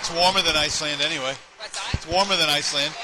It's warmer than Iceland anyway. What's that? It's warmer than Iceland.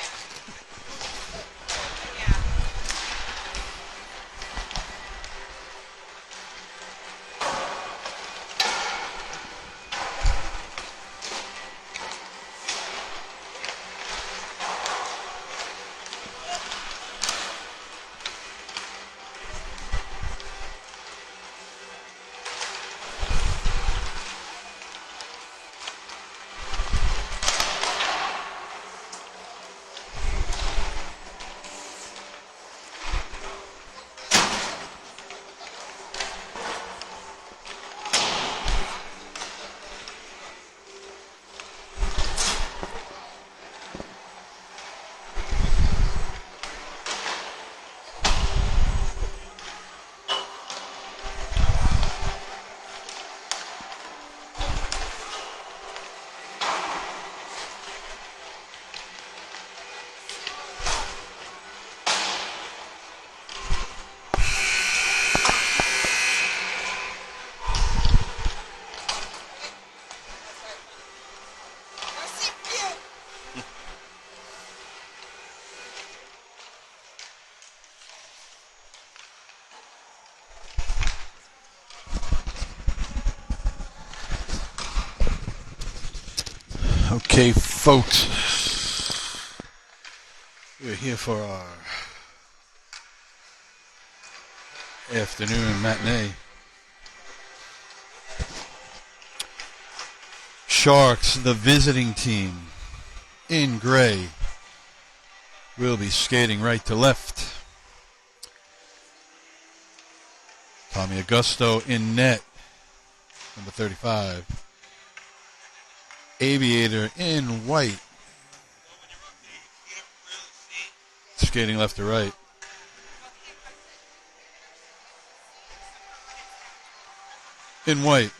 Okay, folks, we're here for our afternoon matinee. Sharks, the visiting team, in gray, will be skating right to left. Tommy Augusto in net, number 35. Aviator in white, skating left to right. In white,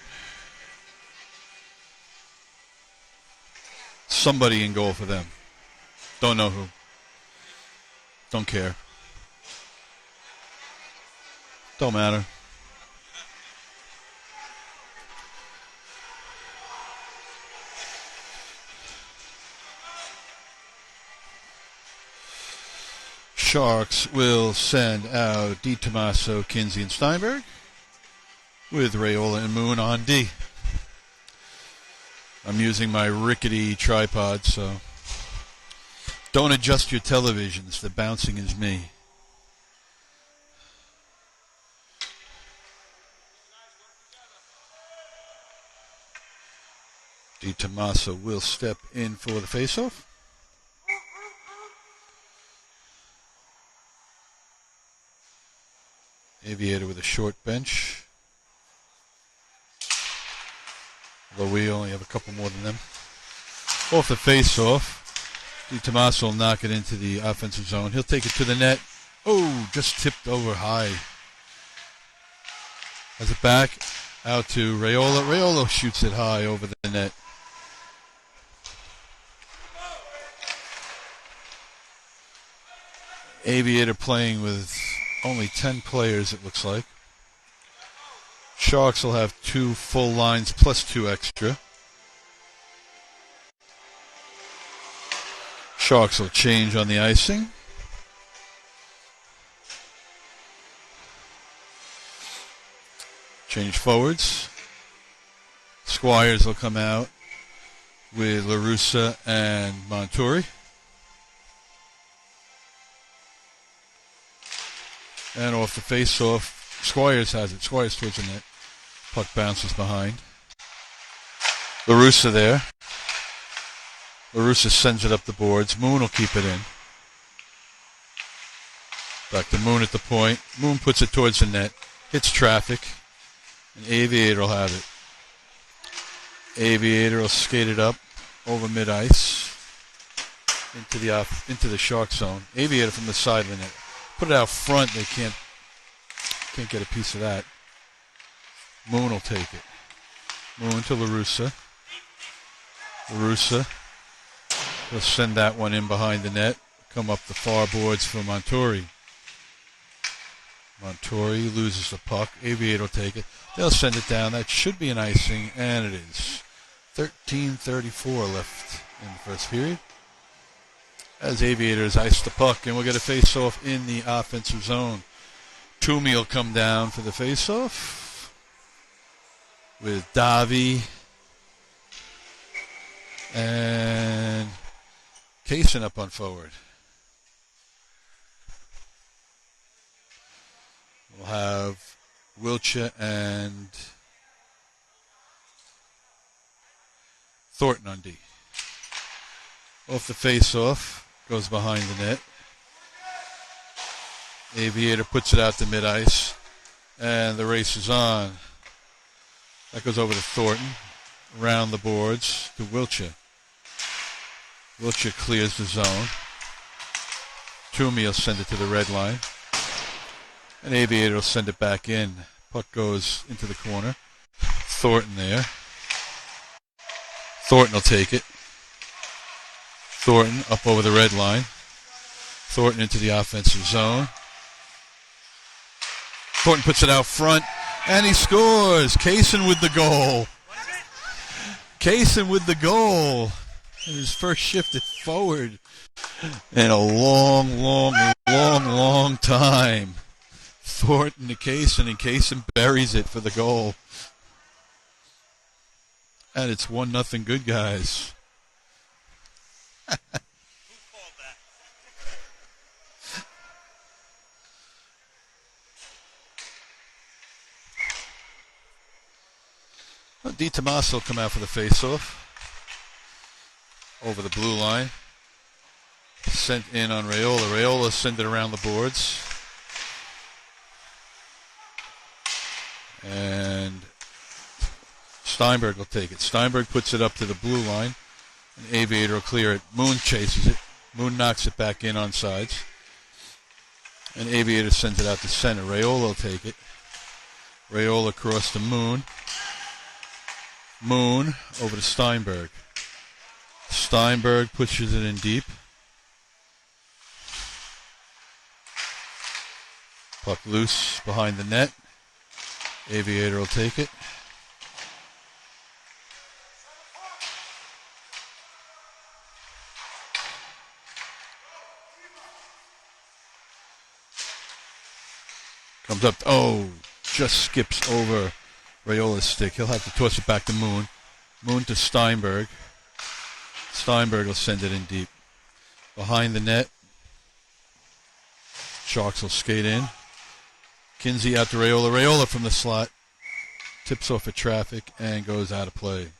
somebody in goal for them. Don't know who. Don't care. Don't matter. Sharks will send out Di Tommaso, Kinsey, and Steinberg with Raiola and Moon on D. I'm using my rickety tripod, so don't adjust your televisions. The bouncing is me. Di Tommaso will step in for the faceoff. Aviator with a short bench. Although we only have a couple more than them. Off the face-off, Di Tommaso will knock it into the offensive zone. He'll take it to the net. Oh, just tipped over high. Has it back out to Raiola. Raiola shoots it high over the net. Aviator playing with only 10 players, it looks like. Sharks will have 2 full lines plus 2 extra. Sharks will change on the icing. Change forwards. Squires will come out with LaRussa and Montori. And off the face-off, Squires has it. Squires towards the net. Puck bounces behind. LaRussa there. LaRussa sends it up the boards. Moon will keep it in. Back to Moon at the point. Moon puts it towards the net. Hits traffic. And Aviator will have it. Aviator will skate it up over mid-ice into the Shark zone. Aviator from the side of the net. Put it out front. They can't get a piece of that. Moon will take it. Moon to LaRussa. LaRussa will send that one in behind the net. Come up the far boards for Montori. Montori loses the puck. Aviator will take it. They'll send it down. That should be an icing, and it is. 13:34 left in the first period. As Aviators ice the puck, and we'll get a face-off in the offensive zone. Toomey will come down for the face-off with Davi and Kasin up on forward. We'll have Wiltshire and Thornton on D. Off the face-off, goes behind the net. Aviator puts it out to mid-ice, and the race is on. That goes over to Thornton, around the boards to Wiltshire. Wiltshire clears the zone. Toomey will send it to the red line. And Aviator will send it back in. Puck goes into the corner. Thornton there. Thornton will take it. Thornton up over the red line. Thornton into the offensive zone. Thornton puts it out front, and he scores. Kasin with the goal. Kasin with the goal. And his first shift it forward in a long time. Thornton to Kasin, and Kasin buries it for the goal. And it's 1-0 good guys. Who called that? Di Tommaso will come out for the face-off. Over the blue line. Sent in on Raiola. Raiola sent it around the boards. And Steinberg will take it. Steinberg puts it up to the blue line. And Aviator will clear it. Moon chases it. Moon knocks it back in on sides. And Aviator sends it out to center. Raiola will take it. Raiola across to Moon. Moon over to Steinberg. Steinberg pushes it in deep. Puck loose behind the net. Aviator will take it. Comes up. Just skips over Raiola's stick. He'll have to toss it back to Moon. Moon to Steinberg. Steinberg will send it in deep. Behind the net. Sharks will skate in. Kinsey out to Raiola. Raiola from the slot. Tips off of traffic and goes out of play.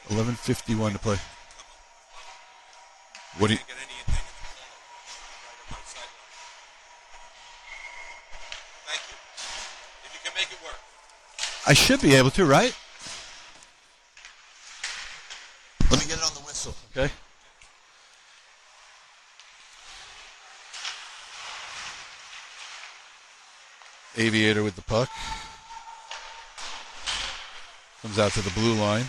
11:51 to play. What do you... Thank you. If you can make it work. I should be able to, right? Let me get it on the whistle, okay? Aviator with the puck. Comes out to the blue line.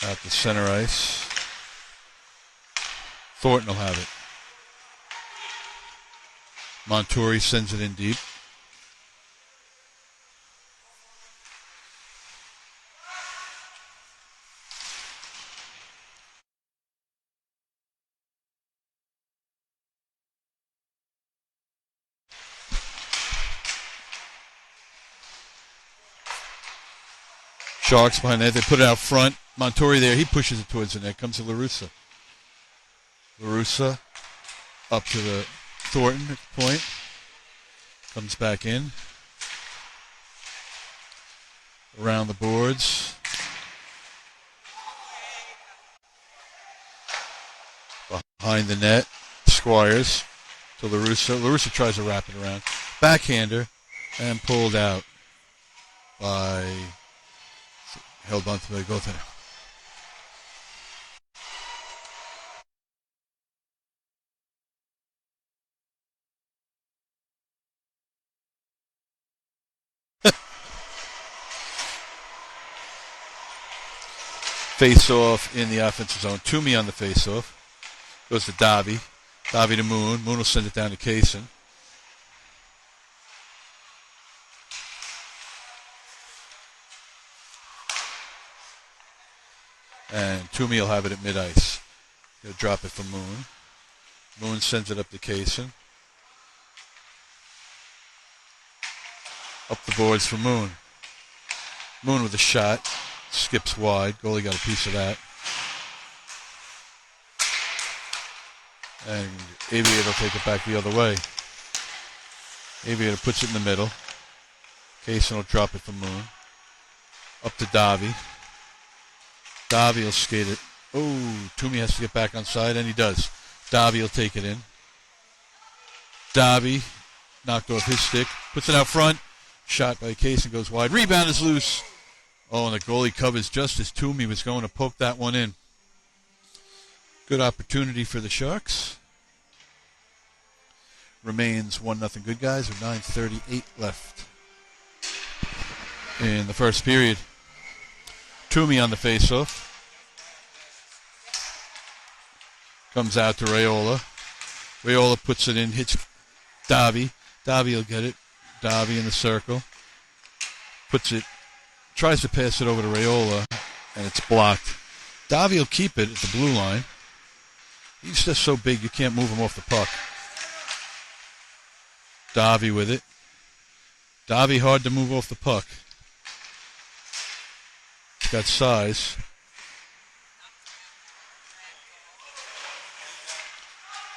Out to center ice. Thornton will have it. Montori sends it in deep. Sharks behind that. They put it out front. Montori there. He pushes it towards the net. Comes to LaRussa. LaRussa up to the Thornton at the point. Comes back in. Around the boards. Behind the net. Squires to LaRussa. LaRussa tries to wrap it around. Backhander and pulled out by... Held on to the goaltender. Face-off in the offensive zone. Toomey on the face-off. Goes to Davi. Davi to Moon. Moon will send it down to Kasin. And Toomey will have it at mid-ice. He'll drop it for Moon. Moon sends it up to Kasin. Up the boards for Moon. Moon with a shot. Skips wide. Goalie got a piece of that. And Aviator will take it back the other way. Aviator puts it in the middle. Kasin will drop it for Moon. Up to Davi. Davi will skate it. Oh, Toomey has to get back on side, and he does. Davi will take it in. Davi knocked off his stick. Puts it out front. Shot by Kasin goes wide. Rebound is loose. Oh, and the goalie covers just as Toomey was going to poke that one in. Good opportunity for the Sharks. Remains 1-0 good guys with 9:38 left in the first period. Toomey on the faceoff. Comes out to Raiola. Raiola puts it in, hits Davi. Davi will get it. Davi in the circle. Puts it, tries to pass it over to Raiola, and it's blocked. Davi will keep it at the blue line. He's just so big you can't move him off the puck. Davi with it. Davi hard to move off the puck. He's got size.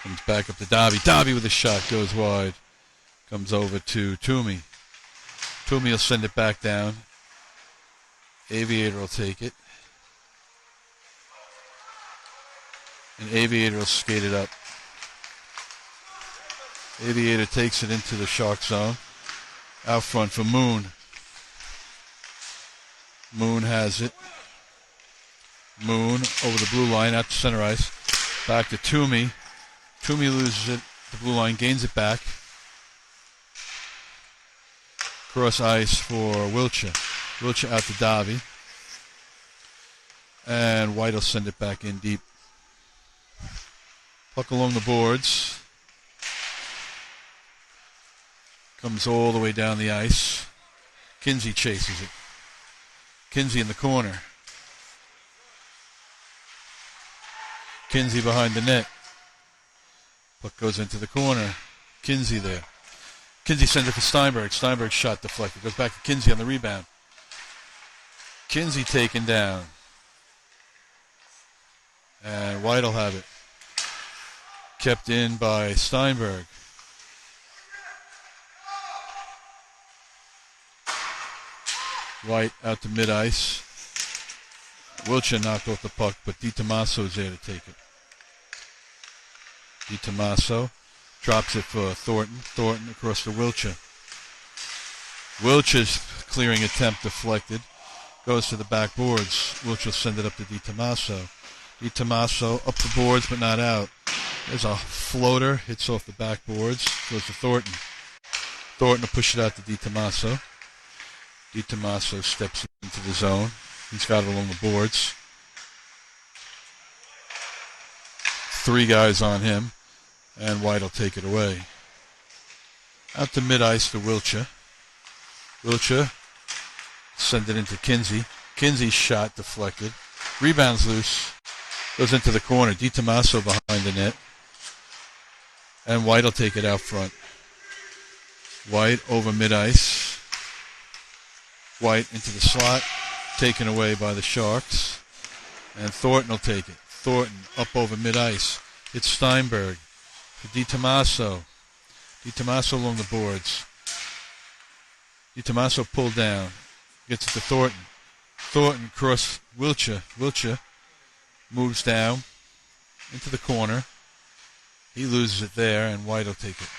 Comes back up to Davi. Davi with a shot goes wide. Comes over to Toomey. Toomey will send it back down. Aviator will take it. And Aviator will skate it up. Aviator takes it into the Shark zone. Out front for Moon. Moon has it. Moon over the blue line out to center ice. Back to Toomey. Toomey loses it. The blue line gains it back. Cross ice for Wiltshire. Wiltshire out to Davi. And White will send it back in deep. Puck along the boards. Comes all the way down the ice. Kinsey chases it. Kinsey in the corner. Kinsey behind the net. Puck goes into the corner. Kinsey there. Kinsey sends it for Steinberg. Steinberg's shot deflected. Goes back to Kinsey on the rebound. Kinsey taken down. And White will have it. Kept in by Steinberg. White out to mid-ice. Wiltshire knocked off the puck, but DiTomaso is there to take it. DiTomaso drops it for Thornton. Thornton across to Wiltshire. Wiltshire's clearing attempt deflected. Goes to the backboards. Wiltshire send it up to DiTomaso. DiTomaso up the boards but not out. There's a floater. Hits off the backboards. Goes to Thornton. Thornton will push it out to DiTomaso. DiTomaso steps into the zone. He's got it along the boards. 3 guys on him. And White will take it away. Out to mid-ice to Wiltshire. Wiltshire send it into Kinsey. Kinsey's shot deflected. Rebounds loose. Goes into the corner. DiTomaso behind the net. And White will take it out front. White over mid-ice. White into the slot. Taken away by the Sharks. And Thornton will take it. Thornton up over mid-ice. It's Steinberg. To DiTomaso. DiTomaso along the boards. DiTomaso pulled down. Gets it to Thornton. Thornton cross Wiltshire. Wiltshire moves down into the corner. He loses it there, and White will take it.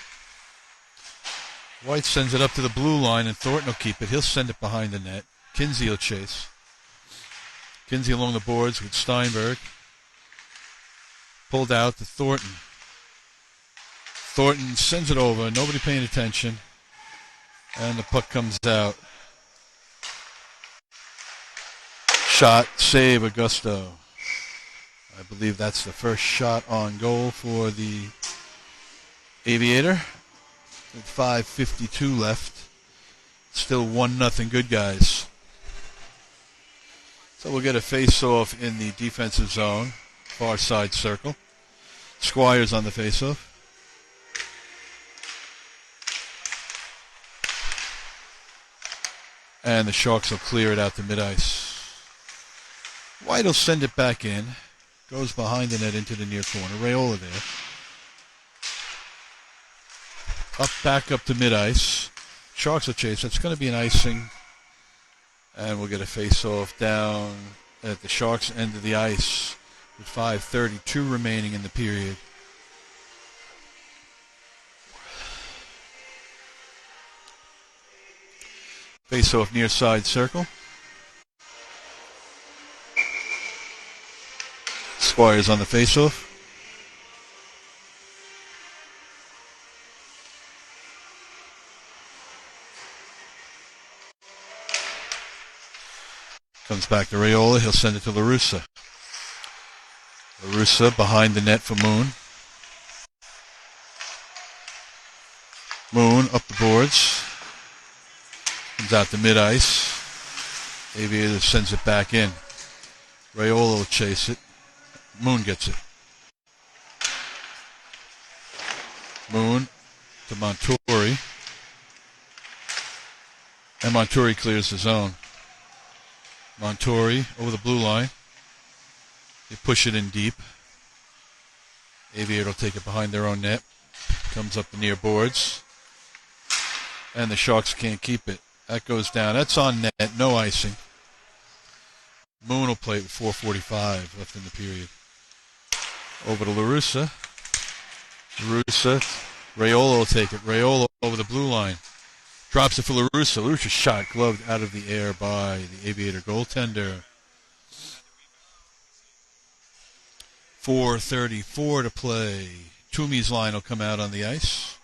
White sends it up to the blue line, and Thornton will keep it. He'll send it behind the net. Kinsey will chase. Kinsey along the boards with Steinberg. Pulled out to Thornton. Thornton sends it over. Nobody paying attention. And the puck comes out. Shot, save, Augusto. I believe that's the first shot on goal for the Aviator. With 5:52 left. Still 1-0 good guys. So we'll get a face-off in the defensive zone, far side circle. Squire's on the face-off. And the Sharks will clear it out to mid-ice. White will send it back in. Goes behind the net into the near corner. Raiola there. Back up to mid-ice. Sharks will chase. That's going to be an icing. And we'll get a face-off down at the Sharks' end of the ice with 5:32 remaining in the period. Face-off near side circle. Squire's on the face-off. Comes back to Raiola. He'll send it to LaRussa. LaRussa behind the net for Moon. Moon up the boards. Comes out to mid-ice. Aviator sends it back in. Raiola will chase it. Moon gets it. Moon to Montori. And Montori clears the zone. Montori over the blue line. They push it in deep. Aviator will take it behind their own net. Comes up the near boards. And the Sharks can't keep it. That goes down. That's on net. No icing. Moon will play it with 4:45 left in the period. Over to LaRussa. LaRussa. Raiola will take it. Raiola over the blue line. Drops it for LaRussa. LaRussa's shot gloved out of the air by the Aviator goaltender. 4:34 to play. Toomey's line will come out on the ice.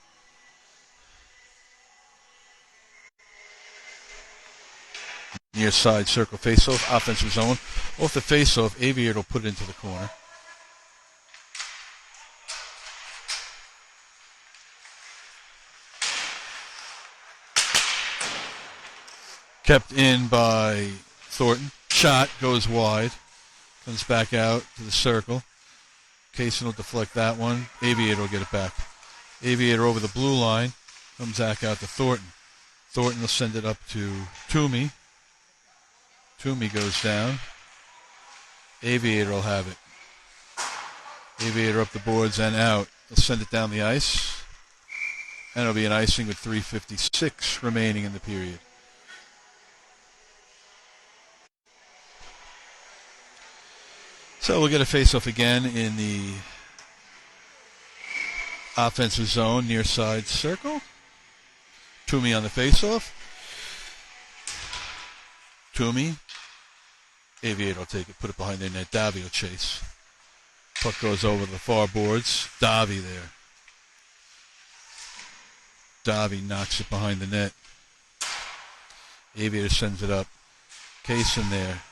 Near side circle faceoff, offensive zone. Off the faceoff, Aviator will put it into the corner. Kept in by Thornton. Shot goes wide. Comes back out to the circle. Kasin will deflect that one. Aviator will get it back. Aviator over the blue line. Comes back out to Thornton. Thornton will send it up to Toomey. Toomey goes down. Aviator will have it. Aviator up the boards and out. He'll send it down the ice. And it'll be an icing with 3:56 remaining in the period. So we'll get a face-off again in the offensive zone near side circle. Toomey on the face-off. Toomey. Aviator will take it, put it behind their net. Davi will chase. Puck goes over the far boards. Davi there. Davi knocks it behind the net. Aviator sends it up. Kasin there.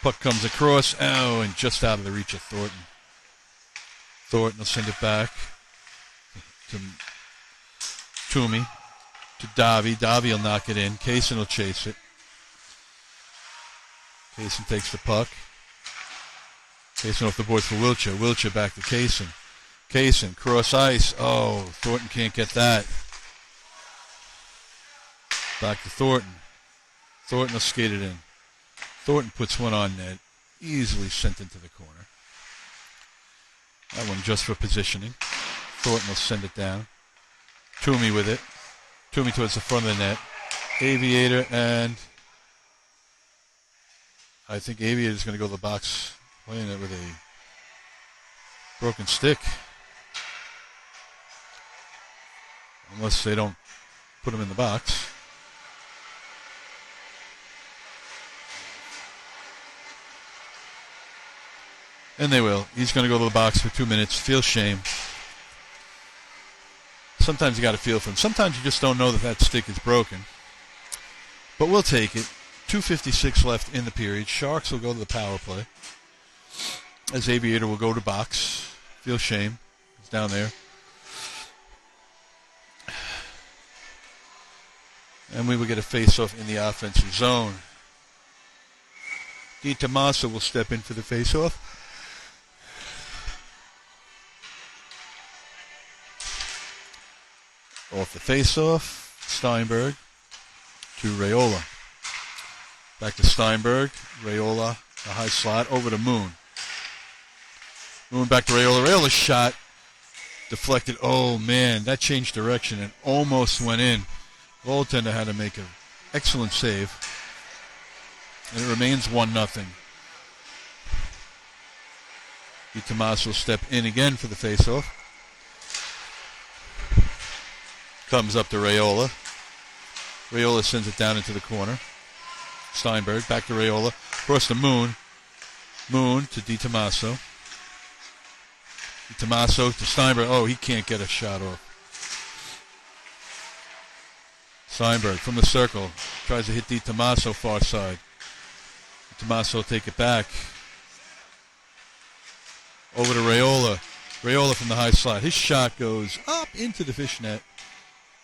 Puck comes across. Oh, and just out of the reach of Thornton. Thornton will send it back to Toomey. To Davi. Davi will knock it in. Kasin will chase it. Kasin takes the puck. Kasin off the boards for Wiltshire. Wiltshire back to Kasin. Kasin, cross ice. Oh, Thornton can't get that. Back to Thornton. Thornton will skate it in. Thornton puts one on net. Easily sent into the corner. That one just for positioning. Thornton will send it down. Toomey with it. Toomey towards the front of the net. Aviator and I think Aviator's going to go to the box playing it with a broken stick. Unless they don't put him in the box. And they will. He's going to go to the box for 2 minutes. Feel shame. Sometimes you got to feel for him. Sometimes you just don't know that that stick is broken. But we'll take it. 2:56 left in the period. Sharks will go to the power play. As Aviator will go to box. Feel shame. He's down there. And we will get a face-off in the offensive zone. DiTomaso will step in for the face-off. Off the face-off, Steinberg to Raiola. Back to Steinberg. Raiola, the high slot, over to Moon. Moon back to Raiola. Raiola's shot deflected. Oh, man, that changed direction and almost went in. Goaltender had to make an excellent save. And it remains 1-0. DiTomaso will step in again for the faceoff. Comes up to Raiola. Raiola sends it down into the corner. Steinberg back to Raiola. Across to Moon. Moon to DiTomaso. DiTomaso to Steinberg. Oh, he can't get a shot off. Steinberg from the circle. Tries to hit DiTomaso far side. DiTomaso take it back. Over to Raiola. Raiola from the high slot. His shot goes up into the fishnet.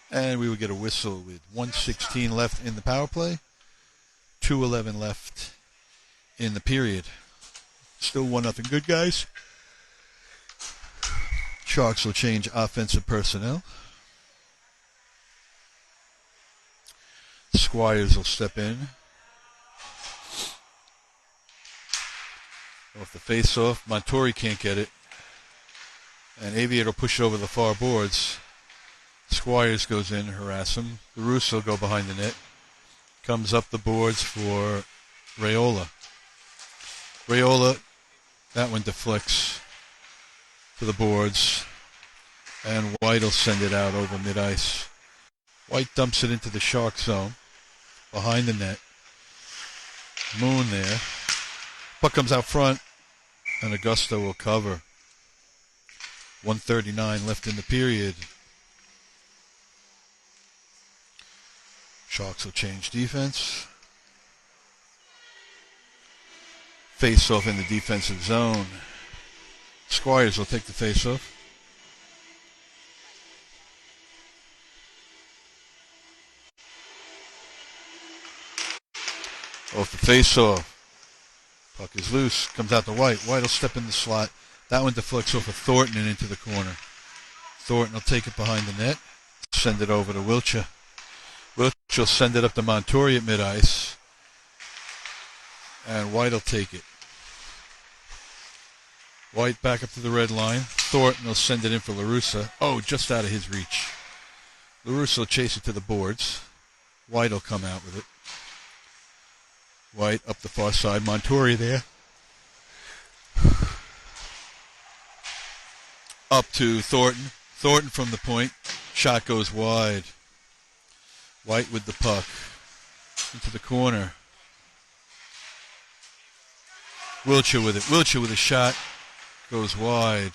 And we would get a whistle with 1:16 left in the power play. 2:11 left in the period. Still 1-0 good, guys. Sharks will change offensive personnel. Squires will step in. Off the face-off. Montori can't get it. And Aviator will push it over the far boards. Squires goes in, harass him. The Russo go behind the net. Comes up the boards for Raiola. Raiola, that one deflects to the boards. And White will send it out over mid-ice. White dumps it into the Shark zone. Behind the net. Moon there. Puck comes out front. And Augusto will cover. 1:39 left in the period. Sharks will change defense. Face-off in the defensive zone. Squires will take the face-off. Off the face-off. Puck is loose. Comes out to White. White will step in the slot. That one deflects off of Thornton and into the corner. Thornton will take it behind the net. Send it over to Wiltshire. Wiltshire will send it up to Montori at mid-ice. And White will take it. White back up to the red line. Thornton will send it in for LaRussa. Oh, just out of his reach. LaRussa will chase it to the boards. White will come out with it. White up the far side. Montori there. Up to Thornton. Thornton from the point. Shot goes wide. White with the puck. Into the corner. Wiltshire with it. Wiltshire with a shot. Goes wide.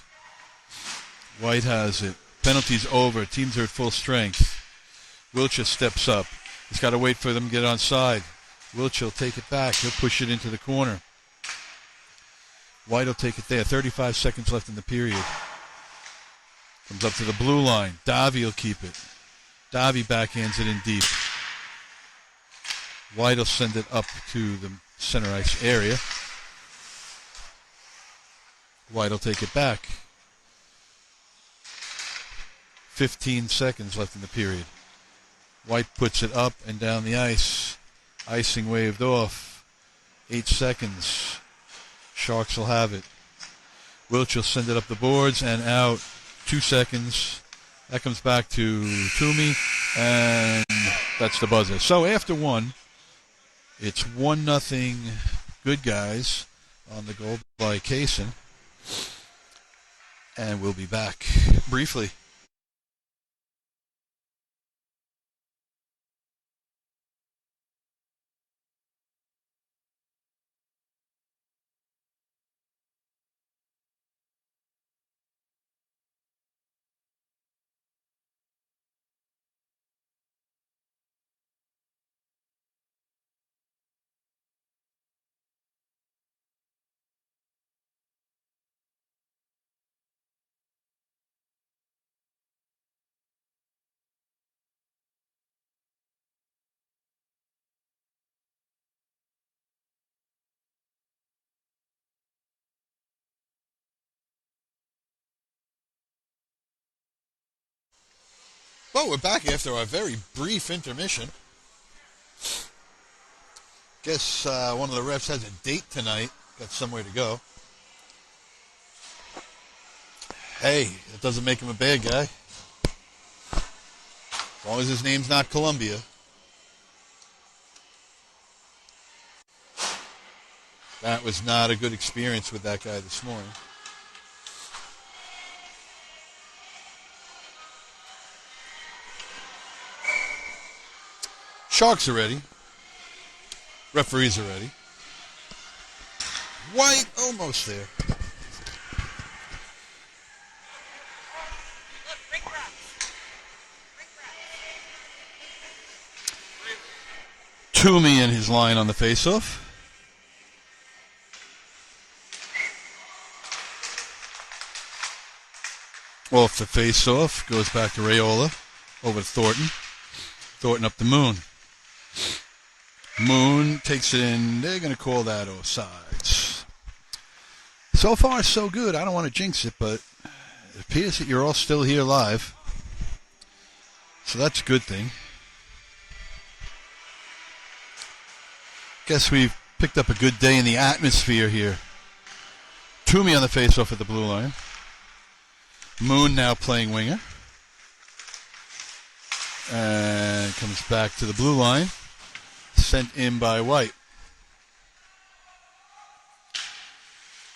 White has it. Penalty's over. Teams are at full strength. Wiltshire steps up. He's got to wait for them to get on side. Wiltshire will take it back. He'll push it into the corner. White will take it there. 35 seconds left in the period. Comes up to the blue line. Davi will keep it. Davi backhands it in deep. White will send it up to the center ice area. White will take it back. 15 seconds left in the period. White puts it up and down the ice. Icing waved off. 8 seconds. Sharks will have it. Wiltshire will send it up the boards and out. 2 seconds. That comes back to Toomey, and that's the buzzer. So after one, it's 1-0 good guys on the goal by Kasin. And we'll be back briefly. Well, we're back after our very brief intermission. Guess one of the refs has a date tonight. Got somewhere to go. Hey, that doesn't make him a bad guy. As long as his name's not Columbia. That was not a good experience with that guy this morning. Sharks are ready. Referees are ready. White almost there. Toomey in his line on the faceoff. Off the faceoff goes back to Raiola. Over to Thornton. Thornton up to Moon. Moon takes it in. They're going to call that offsides. So far, so good. I don't want to jinx it, but it appears that you're all still here live. So that's a good thing. Guess we've picked up a good day in the atmosphere here. Toomey on the faceoff at the blue line. Moon now playing winger. And comes back to the blue line. Sent in by White.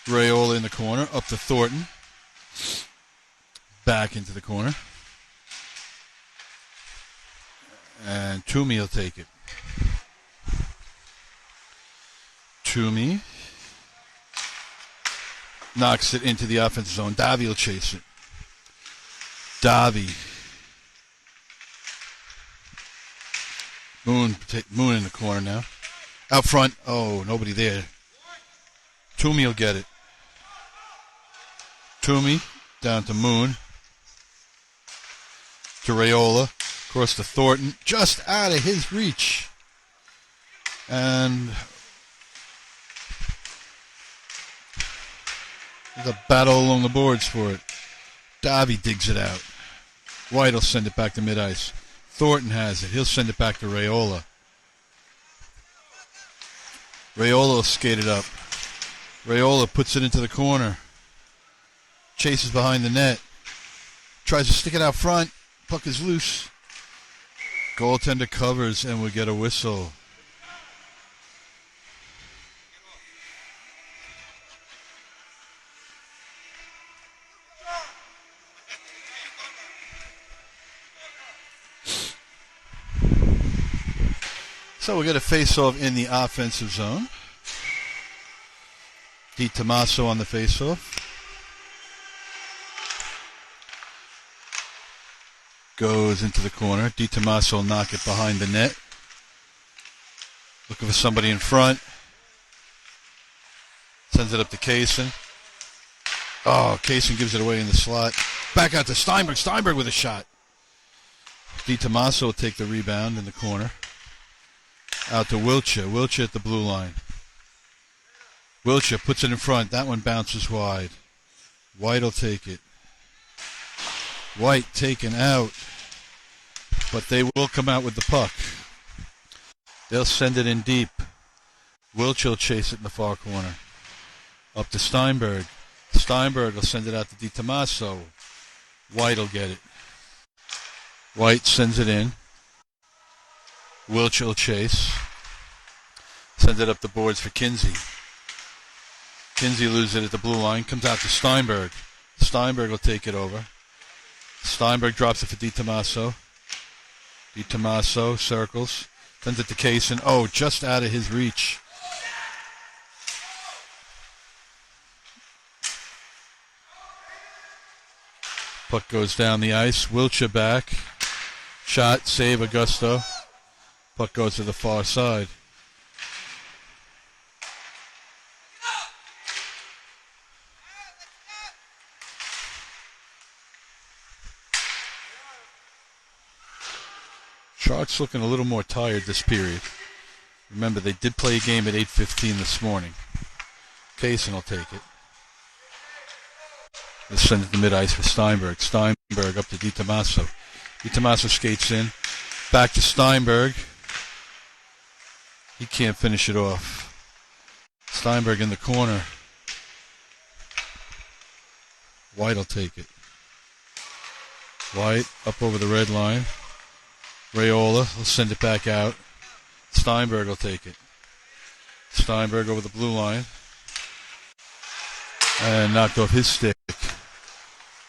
Raiola in the corner. Up to Thornton. Back into the corner. And Toomey will take it. Toomey knocks it into the offensive zone. Davi will chase it. Davi. Moon in the corner now. Out front. Oh, nobody there. Toomey will get it. Toomey down to Moon. To Raiola. Across to Thornton. Just out of his reach. And there's a battle along the boards for it. Davi digs it out. White will send it back to mid-ice. Thornton has it. He'll send it back to Raiola. Raiola will skate it up. Raiola puts it into the corner. Chases behind the net. Tries to stick it out front. Puck is loose. Goaltender covers and we get a whistle. So we get a face-off in the offensive zone. Di Tommaso on the face-off. Goes into the corner. Di Tommaso will knock it behind the net. Looking for somebody in front. Sends it up to Kasin. Oh, Kasin gives it away in the slot. Back out to Steinberg. Steinberg with a shot. Di Tommaso will take the rebound in the corner. Out to Wiltshire. Wiltshire at the blue line. Wiltshire puts it in front. That one bounces wide. White will take it. White taken out. But they will come out with the puck. They'll send it in deep. Wiltshire will chase it in the far corner. Up to Steinberg. Steinberg will send it out to Di Tommaso. White will get it. White sends it in. Wiltshire will chase. Sends it up the boards for Kinsey. Kinsey loses it at the blue line. Comes out to Steinberg. Steinberg will take it over. Steinberg drops it for Di Tommaso. Di Tommaso circles. Sends it to Kasin. Oh, just out of his reach. Puck goes down the ice. Wiltshire back. Shot, save, Augusto. Puck goes to the far side. Sharks looking a little more tired this period. Remember, they did play a game at 8:15 this morning. Kasin will take it. They'll send it to mid-ice for Steinberg. Steinberg up to Di Tommaso. DiTommaso skates in. Back to Steinberg. He can't finish it off. Steinberg in the corner. White will take it. White up over the red line. Raiola will send it back out. Steinberg will take it. Steinberg over the blue line. And knocked off his stick.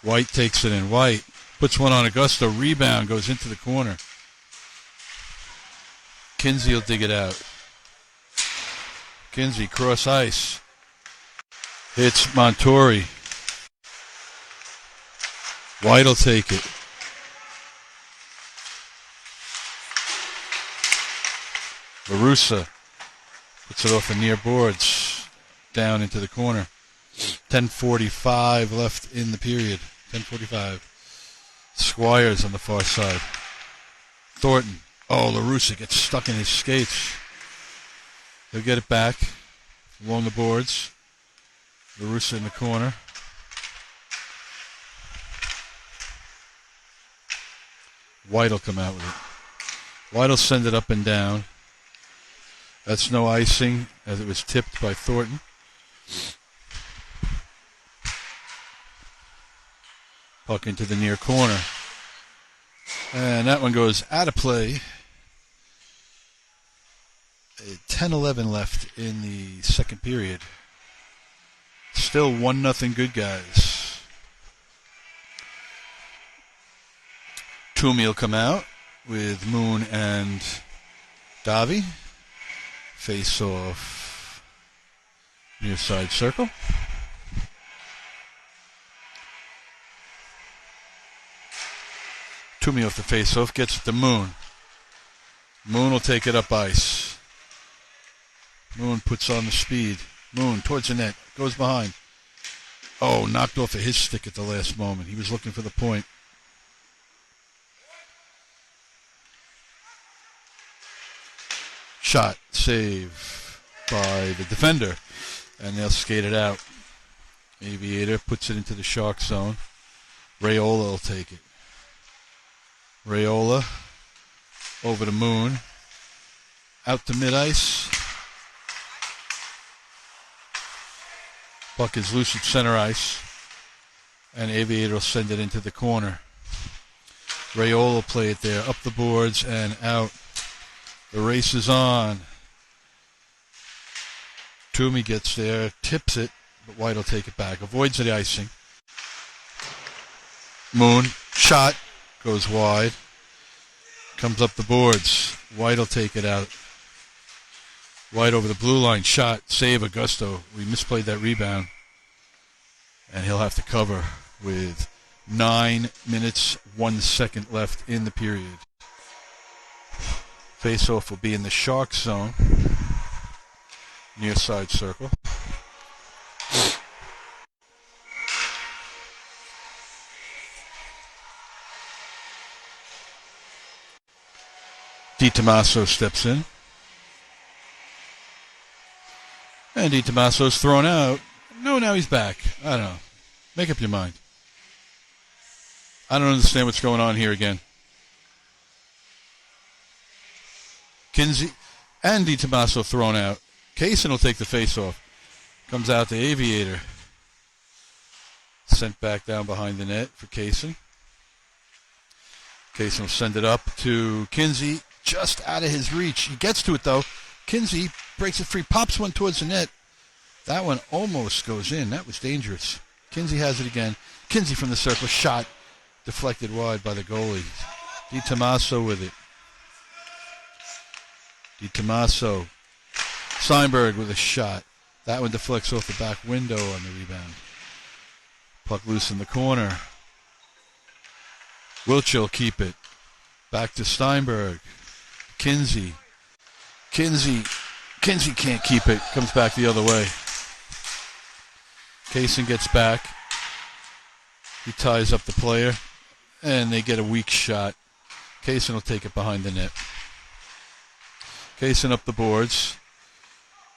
White takes it in. White puts one on Augusto. Rebound goes into the corner. Kinsey will dig it out. Kinsey cross ice. Hits Montori. White will take it. LaRussa puts it off the near boards. Down into the corner. 10:45 left in the period. 10:45. Squires on the far side. Thornton. Oh, LaRussa gets stuck in his skates. He'll get it back along the boards. LaRussa in the corner. White will come out with it. White will send it up and down. That's no icing as it was tipped by Thornton. Puck into the near corner. And that one goes out of play. 10:11 left in the second period. Still 1-0 good guys. Toomey will come out with Moon and Davi. Face off near side circle. Toomey off the face off, gets it to Moon. Moon will take it up ice. Moon puts on the speed. Moon towards the net. Goes behind. Oh, knocked off of his stick at the last moment. He was looking for the point. Shot. Save by the defender. And they'll skate it out. Aviator puts it into the Shark zone. Raiola will take it. Raiola over to Moon. Out to mid-ice. Puck is loose at center ice. And Aviator will send it into the corner. Raiola will play it there. Up the boards and out. The race is on. Toomey gets there. Tips it. But White will take it back. Avoids the icing. Moon. Shot. Goes wide. Comes up the boards. White will take it out. White over the blue line. Shot. Save Augusto. We misplayed that rebound. And he'll have to cover with 9 minutes, 1 second left in the period. Face-off will be in the Shark zone. Near side circle. DiTommaso steps in. And DiTommaso's thrown out. No, now he's back. I don't know. Make up your mind. I don't understand what's going on here again. Kinsey and DiTommaso thrown out. Kasin will take the face-off. Comes out to Aviator. Sent back down behind the net for Kasin. Kasin will send it up to Kinsey. Just out of his reach. He gets to it, though. Kinsey breaks it free. Pops one towards the net. That one almost goes in. That was dangerous. Kinsey has it again. Kinsey from the circle. Shot. Deflected wide by the goalie. DiTommaso with it. DiTommaso. Steinberg with a shot. That one deflects off the back window on the rebound. Puck loose in the corner. Wiltshire will keep it. Back to Steinberg. Kinsey. Kinsey can't keep it. Comes back the other way. Kasin gets back. He ties up the player. And they get a weak shot. Kasin will take it behind the net. Kasin up the boards.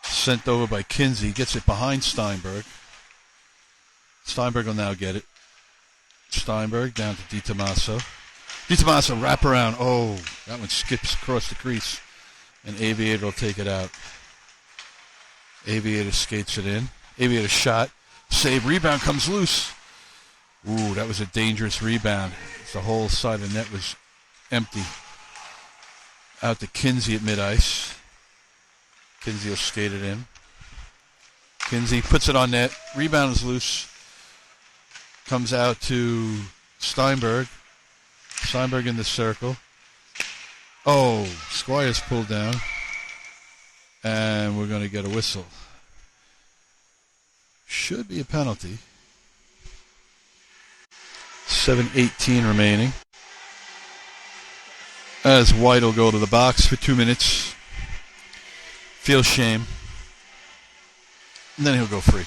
Sent over by Kinsey. Gets it behind Steinberg. Steinberg will now get it. Steinberg down to DiTommaso. DiTommaso wraparound. Oh, that one skips across the crease. And Aviator will take it out. Aviator skates it in. Aviator shot. Save. Rebound comes loose. Ooh, that was a dangerous rebound. The whole side of the net was empty. Out to Kinsey at mid-ice. Kinsey will skate it in. Kinsey puts it on net. Rebound is loose. Comes out to Steinberg. Steinberg in the circle. Oh, Squires pulled down. And we're going to get a whistle. Should be a penalty. 7:18 remaining. As White will go to the box for 2 minutes. Feel shame. And then he'll go free.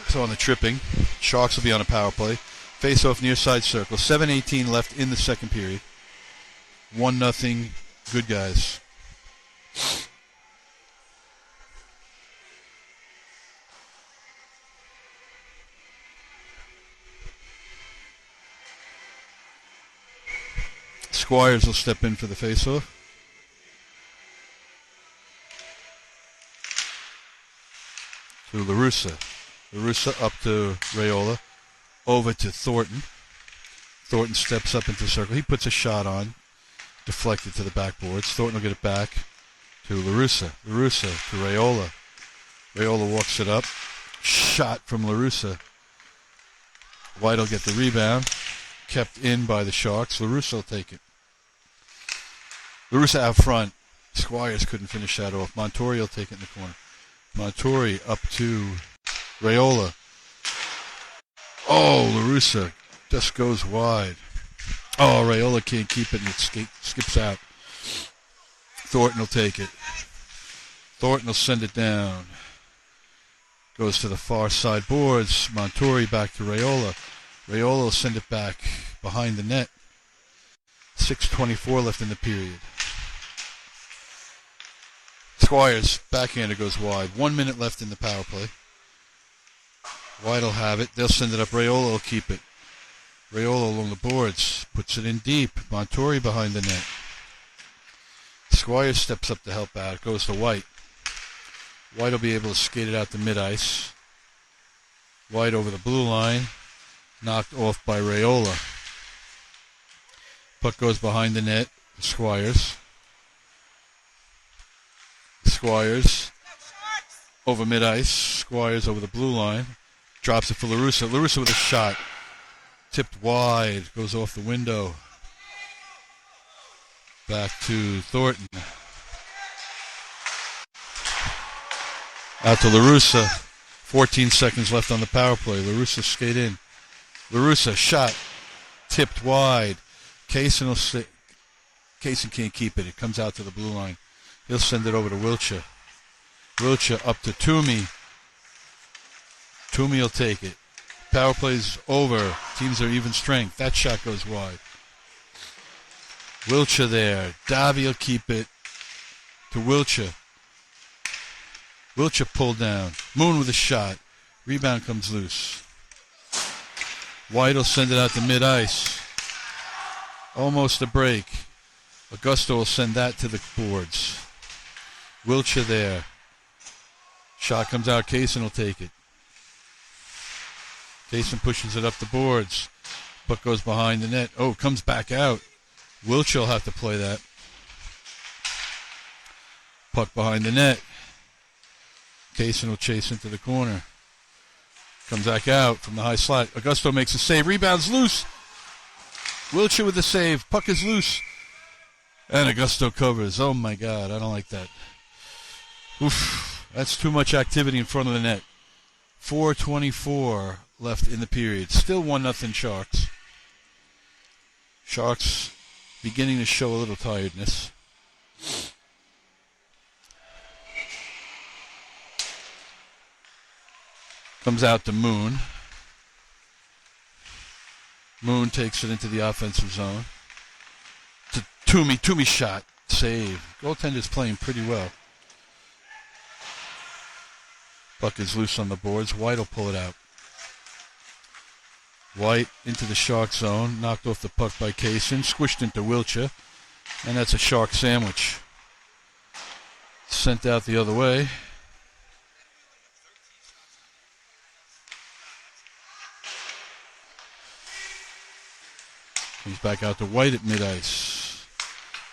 So on the tripping, Sharks will be on a power play. Face off near side circle. 7:18 left in the second period. 1-0. Good guys. Squires will step in for the face-off. To LaRussa. LaRussa up to Raiola. Over to Thornton. Thornton steps up into the circle. He puts a shot on. Deflected to the backboards. Thornton will get it back to LaRussa. LaRussa to Raiola. Raiola walks it up. Shot from LaRussa. White will get the rebound. Kept in by the Sharks. LaRussa will take it. LaRussa out front. Squires couldn't finish that off. Montori will take it in the corner. Montori up to Raiola. Oh, LaRussa just goes wide. Oh, Raiola can't keep it and it skips out. Thornton will take it. Thornton will send it down. Goes to the far side boards. Montori back to Raiola. Raiola will send it back behind the net. 6:24 left in the period. Squires, backhander goes wide. 1 minute left in the power play. White will have it. They'll send it up. Raiola will keep it. Raiola along the boards. Puts it in deep. Montori behind the net. Squires steps up to help out. It goes to White. White will be able to skate it out to mid-ice. White over the blue line. Knocked off by Raiola. Puck goes behind the net. Squires. Squires over mid-ice. Squires over the blue line. Drops it for LaRussa. LaRussa with a shot. Tipped wide. Goes off the window. Back to Thornton. Out to LaRussa. 14 seconds left on the power play. LaRussa skate in. LaRussa shot. Tipped wide. Kasin can't keep it. It comes out to the blue line. He'll send it over to Wiltshire. Wiltshire up to Toomey. Toomey will take it. Power play's over. Teams are even strength. That shot goes wide. Wiltshire there. Davy will keep it to Wiltshire. Wiltshire pulled down. Moon with a shot. Rebound comes loose. White will send it out to mid-ice. Almost a break. Augusto will send that to the boards. Wiltshire there. Shot comes out. Kasin will take it. Kasin pushes it up the boards. Puck goes behind the net. Oh, comes back out. Wiltshire will have to play that. Puck behind the net. Kasin will chase into the corner. Comes back out from the high slot. Augusto makes a save. Rebounds loose. Wiltshire with the save. Puck is loose. And Augusto covers. Oh, my God. I don't like that. Oof. That's too much activity in front of the net. 4:24 left in the period. Still 1-0 Sharks. Sharks beginning to show a little tiredness. Comes out to Moon. Moon takes it into the offensive zone. To Toomey. Toomey shot. Save. Goaltender's playing pretty well. Puck is loose on the boards. White will pull it out. White into the Shark zone, knocked off the puck by Kasin, squished into Wiltshire, and that's a Shark sandwich. Sent out the other way. Comes back out to White at mid-ice.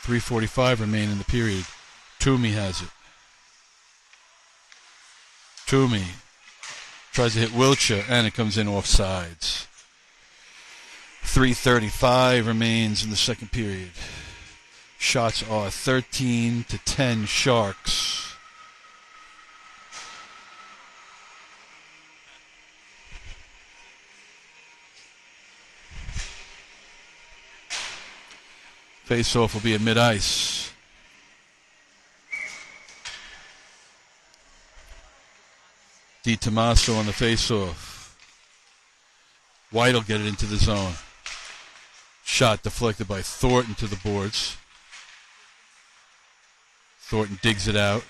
3:45 remain in the period. Toomey has it. Toomey tries to hit Wiltshire, and it comes in off sides. 3:35 remains in the second period. Shots are 13-10 Sharks. Face-off will be at mid-ice. DiTomaso on the face-off. White will get it into the zone. Shot deflected by Thornton to the boards. Thornton digs it out.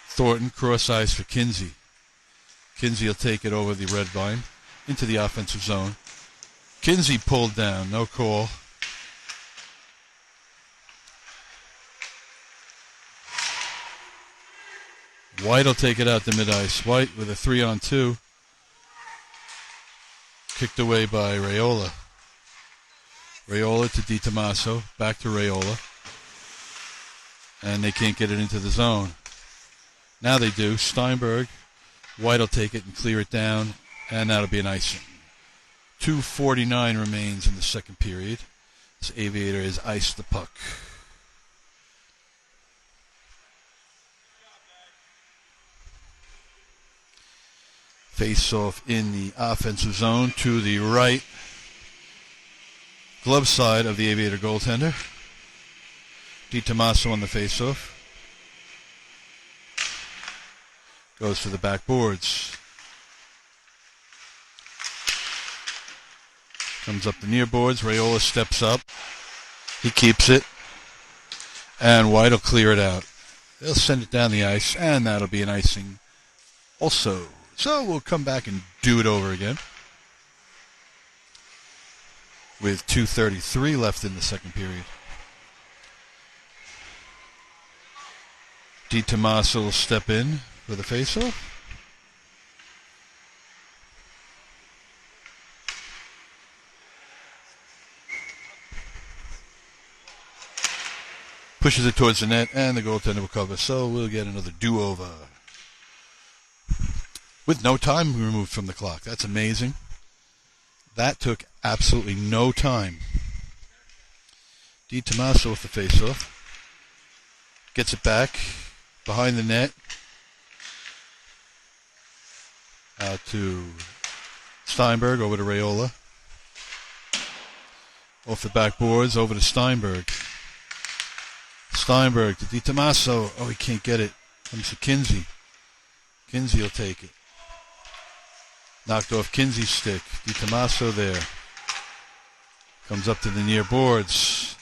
Thornton cross ice for Kinsey. Kinsey will take it over the red line into the offensive zone. Kinsey pulled down, no call. White will take it out to mid-ice. White with a 3-on-2. Kicked away by Raiola. Raiola to DiTomaso. Back to Raiola. And they can't get it into the zone. Now they do. Steinberg. White will take it and clear it down. And that'll be an icing. 2:49 remains in the second period. This Aviator has iced the puck. Face-off in the offensive zone to the right glove side of the Aviator goaltender. DiTomaso on the face-off. Goes for the backboards. Comes up the near boards. Raiola steps up. He keeps it. And White will clear it out. They'll send it down the ice, and that'll be an icing also. So we'll come back and do it over again. With 2:33 left in the second period. DiTomaso will step in for the faceoff. Pushes it towards the net, and the goaltender will cover. So we'll get another do-over. With no time removed from the clock. That's amazing. That took absolutely no time. DiTomaso with the faceoff. Gets it back behind the net. Out to Steinberg, over to Raiola. Off the backboards, over to Steinberg. Steinberg to DiTomaso. Oh, he can't get it. Comes to Kinsey. Kinsey will take it. Knocked off Kinsey's stick. DiTomaso there. Comes up to the near boards.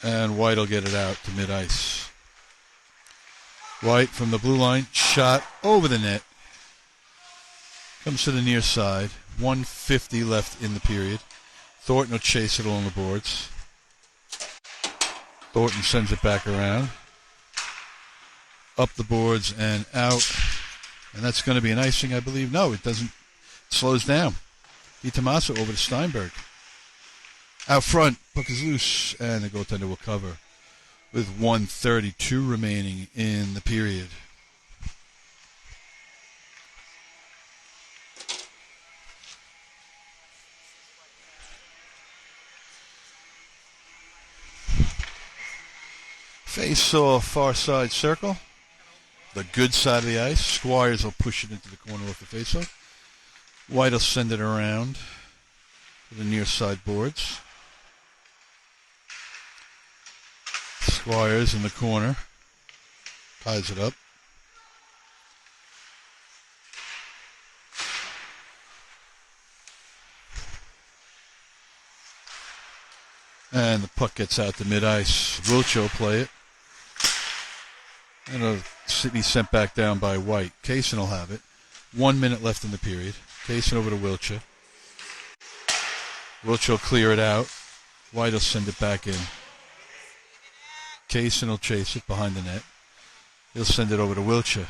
And White will get it out to mid-ice. White from the blue line. Shot over the net. Comes to the near side. 1:50 left in the period. Thornton will chase it along the boards. Thornton sends it back around. Up the boards and out. And that's going to be an icing, I believe. No, it doesn't. It slows down. DiTomaso over to Steinberg. Out front, puck is loose, and the goaltender will cover with 1:32 remaining in the period. Face off far side circle. The good side of the ice. Squires will push it into the corner off the faceoff. White will send it around to the near side boards. Squires in the corner. Ties it up. And the puck gets out to mid-ice. Wiltshire will play it. And it'll be sent back down by White. Kasin will have it. 1 minute left in the period. Kasin over to Wiltshire. Wiltshire will clear it out. White will send it back in. Kasin will chase it behind the net. He'll send it over to Wiltshire.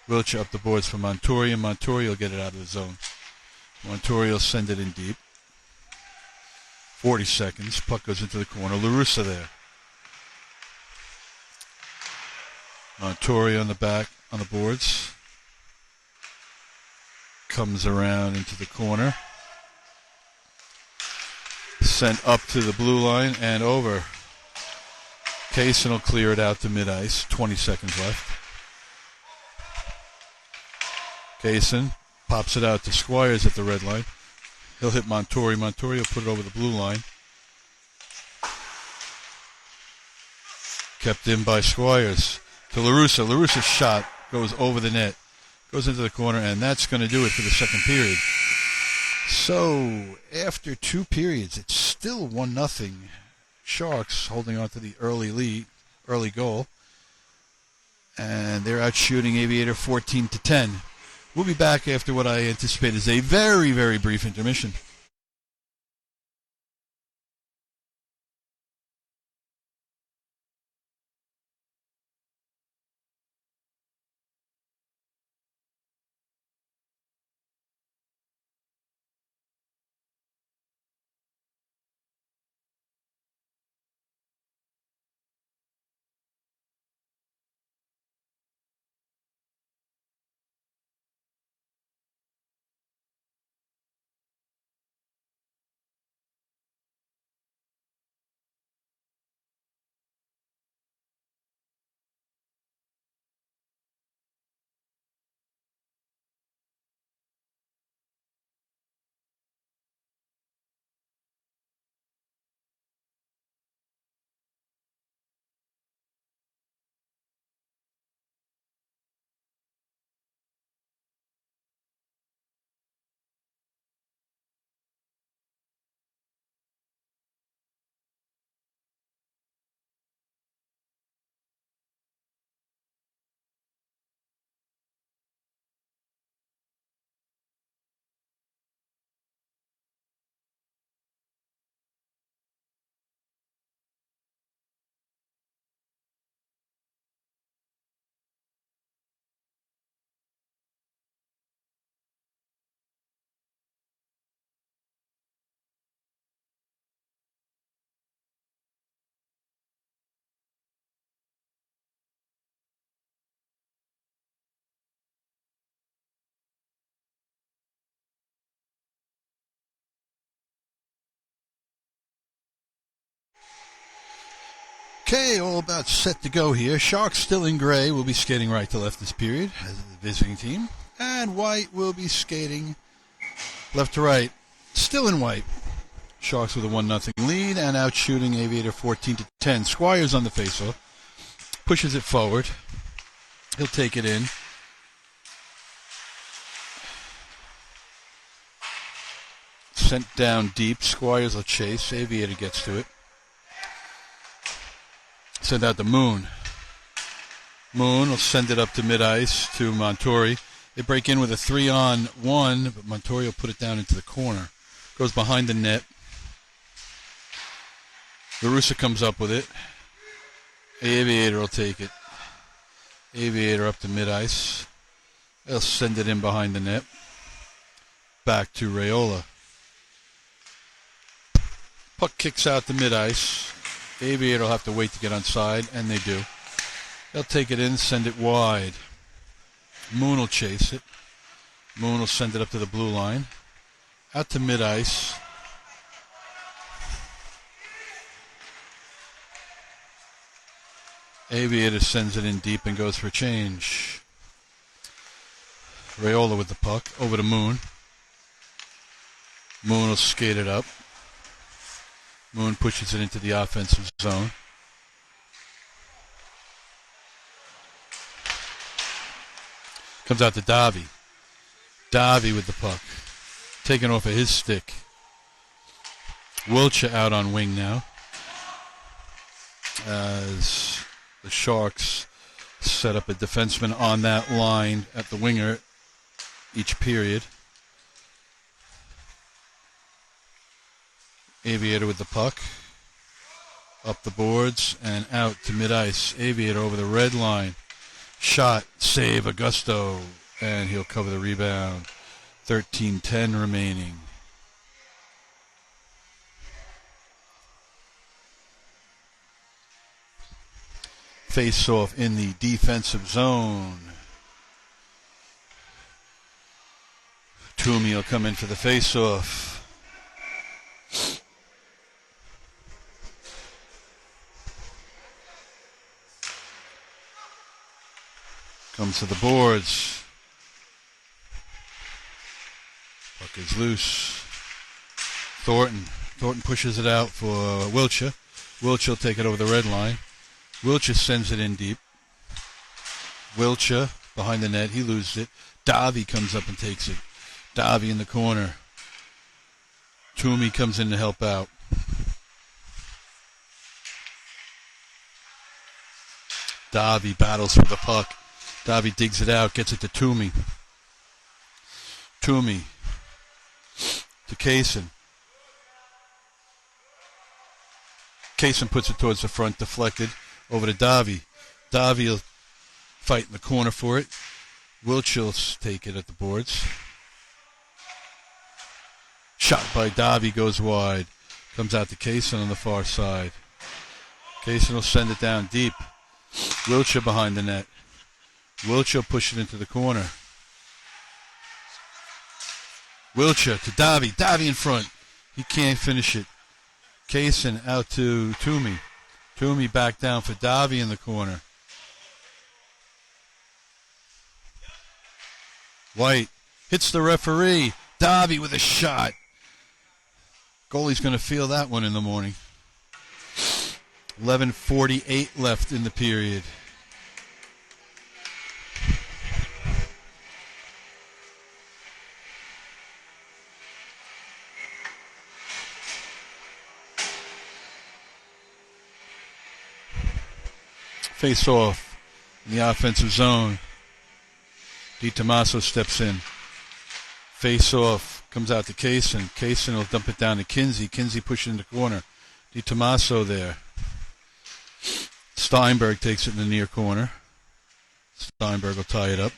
Wiltshire up the boards for Montori, and Montori will get it out of the zone. Montori will send it in deep. 40 seconds. Puck goes into the corner. LaRussa there. Montori on the back on the boards. Comes around into the corner. Sent up to the blue line and over. Kasin will clear it out to mid-ice. 20 seconds left. Kasin pops it out to Squires at the red line. He'll hit Montori. Montori will put it over the blue line. Kept in by Squires. To LaRussa. LaRussa's shot goes over the net. Goes into the corner, and that's going to do it for the second period. So, after 2 periods, it's still 1-0. Sharks holding on to the early lead, early goal. And they're out shooting Aviator 14-10. We'll be back after what I anticipate is a very, very brief intermission. Okay, all about set to go here. Sharks still in gray will be skating right to left this period as the visiting team. And White will be skating left to right, still in white. Sharks with a 1-0 lead and out shooting Aviator 14-10. Squires on the faceoff. Pushes it forward. He'll take it in. Sent down deep. Squires will chase. Aviator gets to it. Send out to Moon. Moon will send it up to mid-ice to Montori. They break in with a 3-on-1, but Montori will put it down into the corner. Goes behind the net. LaRussa comes up with it. Aviator will take it. Aviator up to mid-ice. They'll send it in behind the net. Back to Raiola. Puck kicks out to mid-ice. Aviator will have to wait to get onside, and they do. They'll take it in, send it wide. Moon will chase it. Moon will send it up to the blue line. Out to mid-ice. Aviator sends it in deep and goes for a change. Raiola with the puck. Over to Moon. Moon will skate it up. Moon pushes it into the offensive zone. Comes out to Davi. Davi with the puck. Taken off of his stick. Wiltshire out on wing now. As the Sharks set up a defenseman on that line at the winger each period. Aviator with the puck. Up the boards and out to mid-ice. Aviator over the red line. Shot, save, Augusto, and he'll cover the rebound. 13:10 remaining. Face off in the defensive zone. Toomey will come in for the face off. Comes to the boards. Puck is loose. Thornton pushes it out for Wiltshire. Wiltshire will take it over the red line. Wiltshire sends it in deep. Wiltshire behind the net. He loses it. Davi comes up and takes it. Davi in the corner. Toomey comes in to help out. Davi battles for the puck. Davi digs it out, gets it to Toomey. Toomey to Kasin. Kasin puts it towards the front, deflected, over to Davi. Davi will fight in the corner for it. Wiltshire will take it at the boards. Shot by Davi goes wide. Comes out to Kasin on the far side. Kasin will send it down deep. Wiltshire behind the net. Wiltshire push it into the corner. Wiltshire to Davi. Davi in front. He can't finish it. Kasin out to Toomey. Toomey back down for Davi in the corner. White hits the referee. Davi with a shot. Goalie's going to feel that one in the morning. 11:48 left in the period. Face off in the offensive zone. DiTommaso steps in. Face off. Comes out to Kasin. Kasin will dump it down to Kinsey. Kinsey pushes in the corner. DiTommaso there. Steinberg takes it in the near corner. Steinberg will tie it up.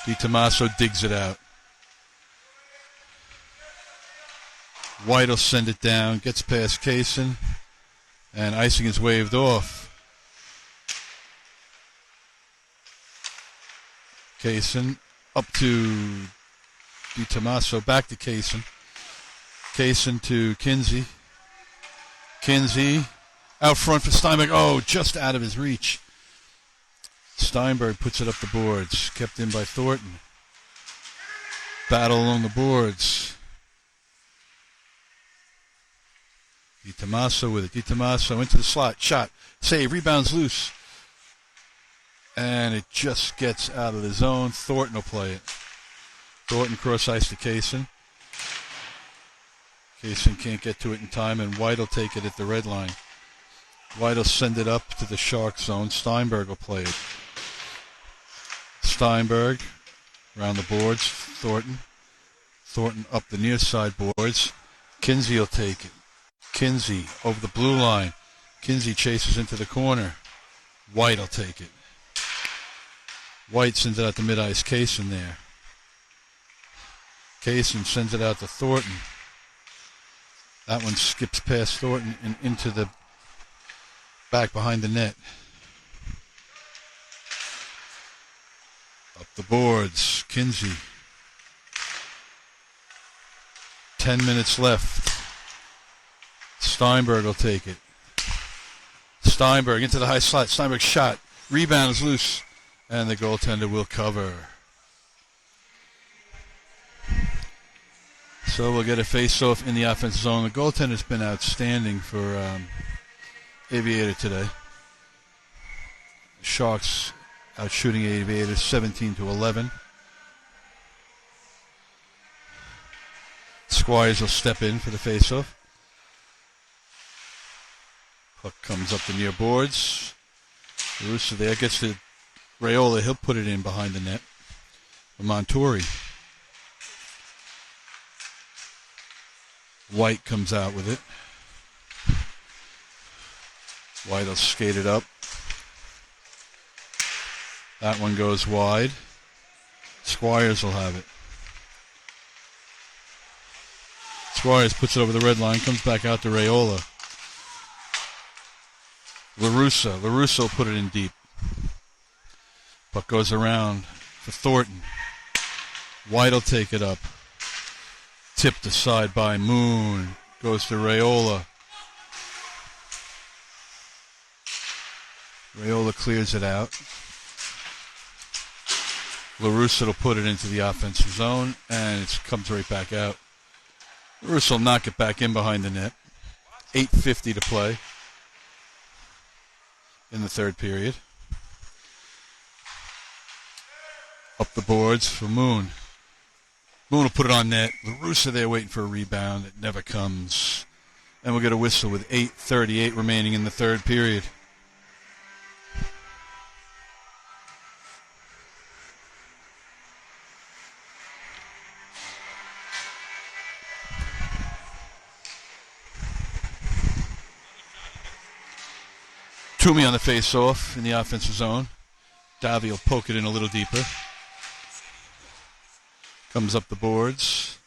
DiTommaso digs it out. White will send it down. Gets past Kasin. And icing is waved off. Kasin up to DiTommaso, back to Kasin. Kasin to Kinsey. Kinsey out front for Steinberg. Oh, just out of his reach. Steinberg puts it up the boards. Kept in by Thornton. Battle along the boards. DiTommaso with it. DiTommaso into the slot. Shot. Save. Rebounds loose. And it just gets out of the zone. Thornton will play it. Thornton cross ice to Kasin. Kasin can't get to it in time, and White will take it at the red line. White will send it up to the Shark zone. Steinberg will play it. Steinberg around the boards. Thornton up the near side boards. Kinsey will take it. Kinsey over the blue line. Kinsey chases into the corner. White will take it. White sends it out to mid-ice. Kasin there. Kasin sends it out to Thornton. That one skips past Thornton and into the back behind the net. Up the boards. Kinsey. 10 minutes left. Steinberg will take it. Steinberg into the high slot. Steinberg shot. Rebound is loose. And the goaltender will cover. So we'll get a face-off in the offensive zone. The goaltender's been outstanding for Aviator today. Sharks out shooting Aviator 17-11. Squires will step in for the face-off. Puck comes up the near boards. Russo there gets to Raiola. He'll put it in behind the net. Montori. White comes out with it. White will skate it up. That one goes wide. Squires will have it. Squires puts it over the red line, comes back out to Raiola. LaRusso put it in deep. Puck goes around for Thornton. White will take it up. Tipped aside by Moon. Goes to Raiola. Raiola clears it out. LaRusso will put it into the offensive zone, and it comes right back out. LaRusso will knock it back in behind the net. 8:50 to play in the third period. Up the boards for Moon. Moon will put it on net. LaRusso there waiting for a rebound. It never comes. And we'll get a whistle with 8:38 remaining in the third period. Toomey on the face-off in the offensive zone. Davi will poke it in a little deeper. Comes up the boards.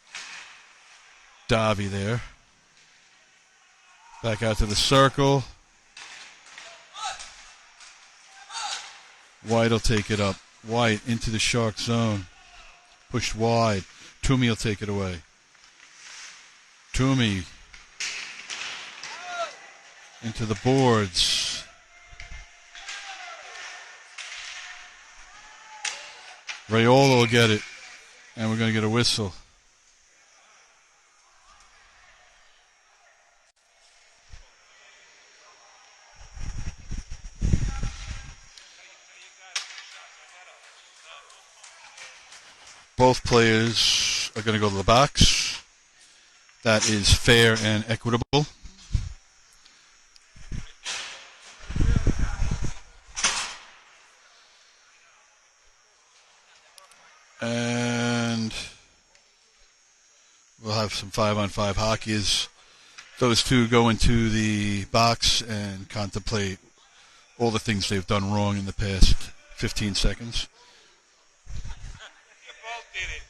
Davi there. Back out to the circle. White will take it up. White into the Shark zone. Pushed wide. Toomey will take it away. Toomey into the boards. Raiola will get it, and we're going to get a whistle. Both players are going to go to the box. That is fair and equitable. And we'll have some 5-on-5 hockey as those two go into the box and contemplate all the things they've done wrong in the past 15 seconds. You both did it.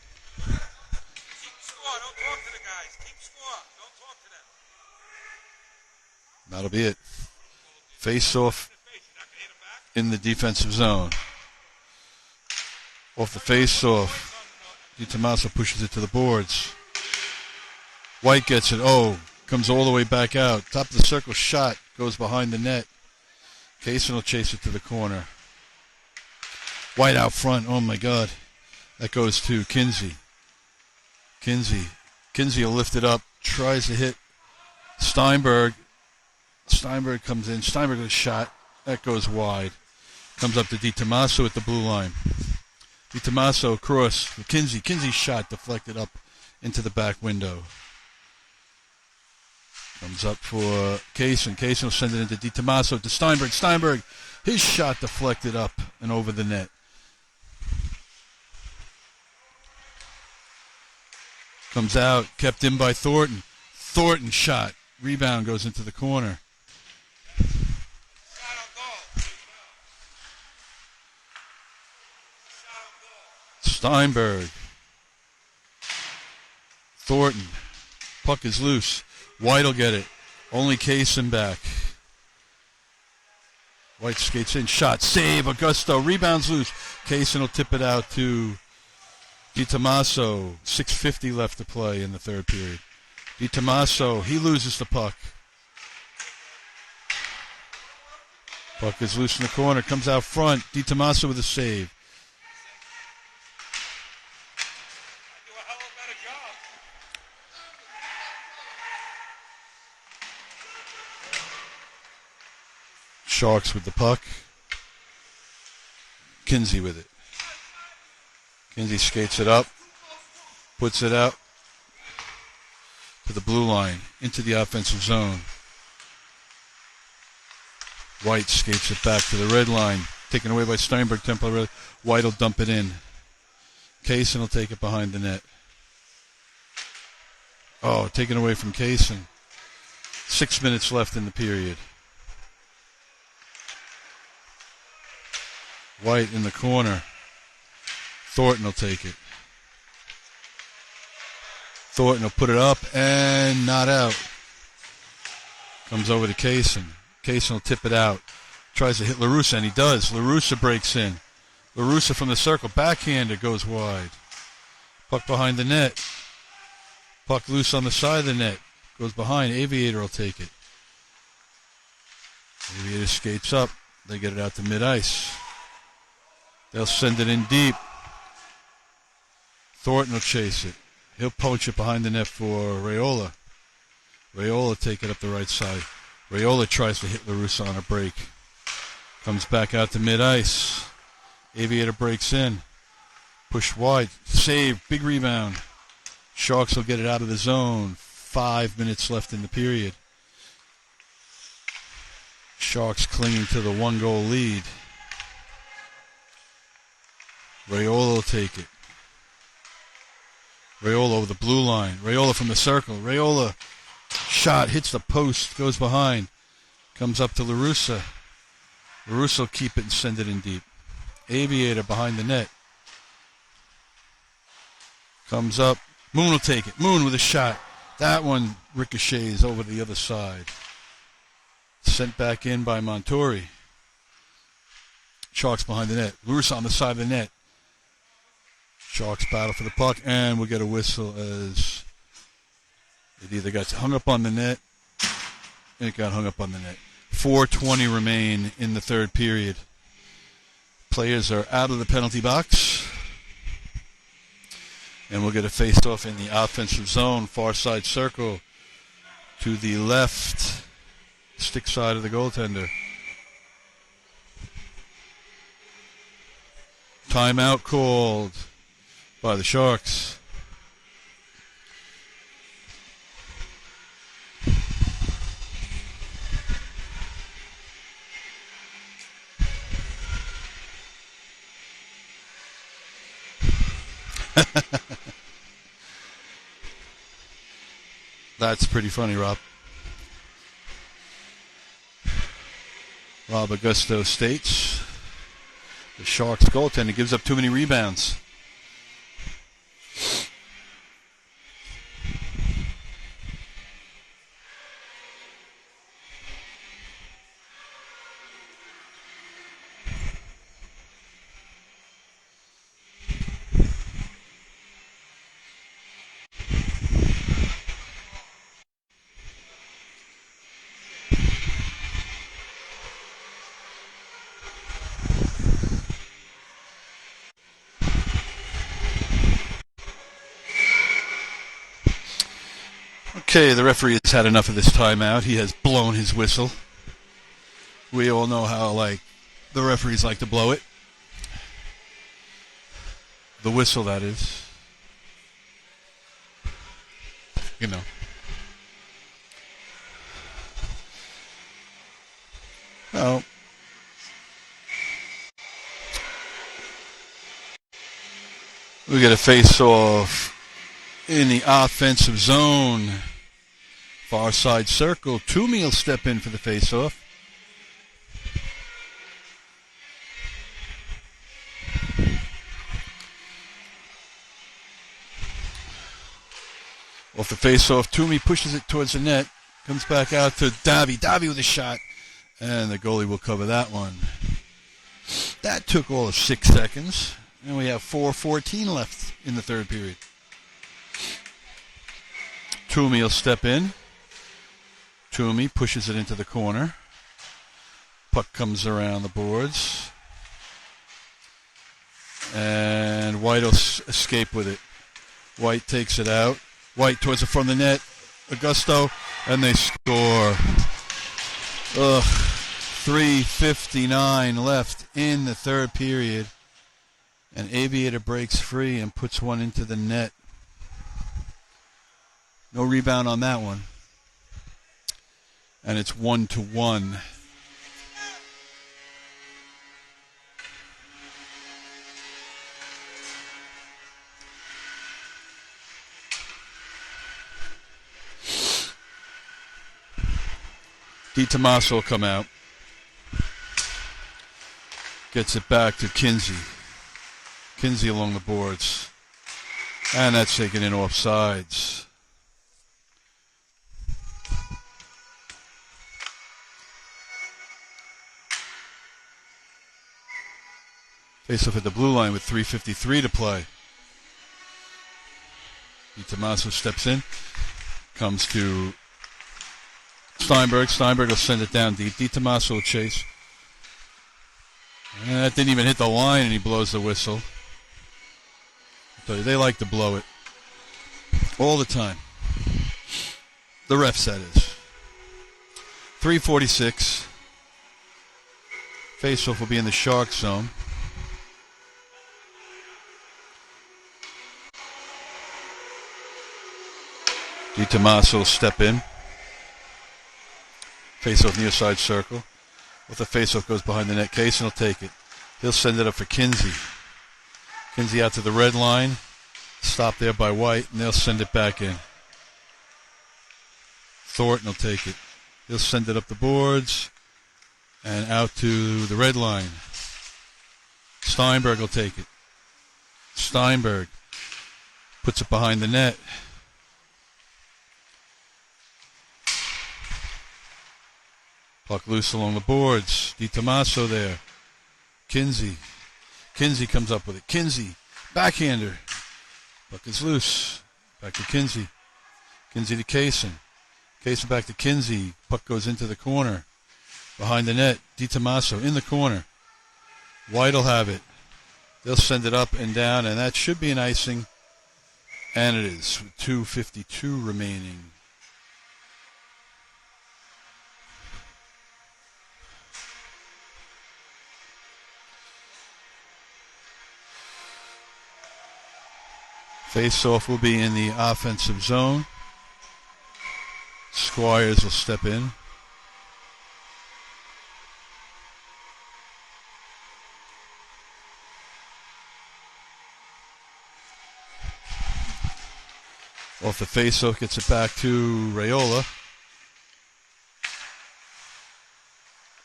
Keep score. Don't talk to the guys. Keep score. Don't talk to them. That'll be it. Face off in the defensive zone. Off the face-off. DiTommaso pushes it to the boards. White gets it. Oh, comes all the way back out. Top of the circle shot. Goes behind the net. Kasin will chase it to the corner. White out front. Oh, my God. That goes to Kinsey. Kinsey will lift it up. Tries to hit Steinberg. Steinberg comes in. Steinberg with a shot. That goes wide. Comes up to DiTommaso at the blue line. DiTommaso across for Kinsey. Kinsey's shot deflected up into the back window. Comes up for Kasin. Kasin will send it into DiTommaso to Steinberg. Steinberg, his shot deflected up and over the net. Comes out, kept in by Thornton. Thornton shot. Rebound goes into the corner. Steinberg. Thornton. Puck is loose. White will get it. Only Kasin back. White skates in. Shot. Save. Augusto. Rebounds loose. Kasin will tip it out to DiTommaso. 6:50 left to play in the third period. DiTommaso. He loses the puck. Puck is loose in the corner. Comes out front. DiTommaso with a save. Sharks with the puck. Kinsey with it. Kinsey skates it up. Puts it out to the blue line. Into the offensive zone. White skates it back to the red line. Taken away by Steinberg temporarily. White will dump it in. Kasin will take it behind the net. Oh, taken away from Kasin. 6 minutes left in the period. White in the corner. Thornton will take it. Thornton will put it up and not out. Comes over to Kasin. Kasin will tip it out. Tries to hit LaRussa, and he does. LaRussa breaks in. LaRussa from the circle. Backhander goes wide. Puck behind the net. Puck loose on the side of the net. Goes behind. Aviator will take it. Aviator skates up. They get it out to mid-ice. They'll send it in deep. Thornton will chase it. He'll poach it behind the net for Raiola. Raiola take it up the right side. Raiola tries to hit LaRussa on a break. Comes back out to mid-ice. Aviator breaks in. Push wide. Save. Big rebound. Sharks will get it out of the zone. 5 minutes left in the period. Sharks clinging to the 1-goal lead. Raiola will take it. Raiola over the blue line. Raiola from the circle. Raiola shot, hits the post, goes behind. Comes up to LaRussa. LaRussa will keep it and send it in deep. Aviator behind the net. Comes up. Moon will take it. Moon with a shot. That one ricochets over the other side. Sent back in by Montori. Sharks behind the net. LaRussa on the side of the net. Sharks battle for the puck, and we'll get a whistle as it either got hung up on the net, and it got hung up on the net. 4:20 remain in the third period. Players are out of the penalty box, and we'll get a face-off in the offensive zone, far side circle, to the left stick side of the goaltender. Timeout called by the Sharks. That's pretty funny, Rob. Rob Augusto states the Sharks goaltender gives up too many rebounds. Okay, the referee has had enough of this timeout. He has blown his whistle. We all know how, the referees like to blow it. The whistle, that is. You know. Well, we get a face-off in the offensive zone. Far side circle. Toomey will step in for the face-off. Off the face-off, Toomey pushes it towards the net. Comes back out to Davi. Davi with a shot. And the goalie will cover that one. That took all of 6 seconds. And we have 4:14 left in the third period. Toomey will step in. Toomey pushes it into the corner. Puck comes around the boards. And White will escape with it. White takes it out. White towards the front of the net. Augusto. And they score. 3:59 left in the third period. And Aviator breaks free and puts one into the net. No rebound on that one. And it's 1-1. Di Tommaso will come out. Gets it back to Kinsey. Kinsey along the boards. And that's taken in off sides. Face off at the blue line with 3:53 to play. Di Tommaso steps in. Comes to Steinberg. Steinberg will send it down deep. Di Tommaso will chase. And that didn't even hit the line, and he blows the whistle. So they like to blow it all the time. The refs, that is. 3:46. Faceoff will be in the Shark zone. Di Tommaso will step in. Faceoff near side circle. With the faceoff goes behind the net. Kasin will take it. He'll send it up for Kinsey. Kinsey out to the red line. Stopped there by White, and they'll send it back in. Thornton will take it. He'll send it up the boards and out to the red line. Steinberg will take it. Steinberg puts it behind the net. Puck loose along the boards. Di Tommaso there. Kinsey. Kinsey comes up with it. Kinsey. Backhander. Puck is loose. Back to Kinsey. Kinsey to Kasin. Kasin back to Kinsey. Puck goes into the corner. Behind the net. Di Tommaso in the corner. White will have it. They'll send it up and down, and that should be an icing. And it is. With 2:52 remaining. Face-off will be in the offensive zone. Squires will step in. Off the face-off, gets it back to Raiola.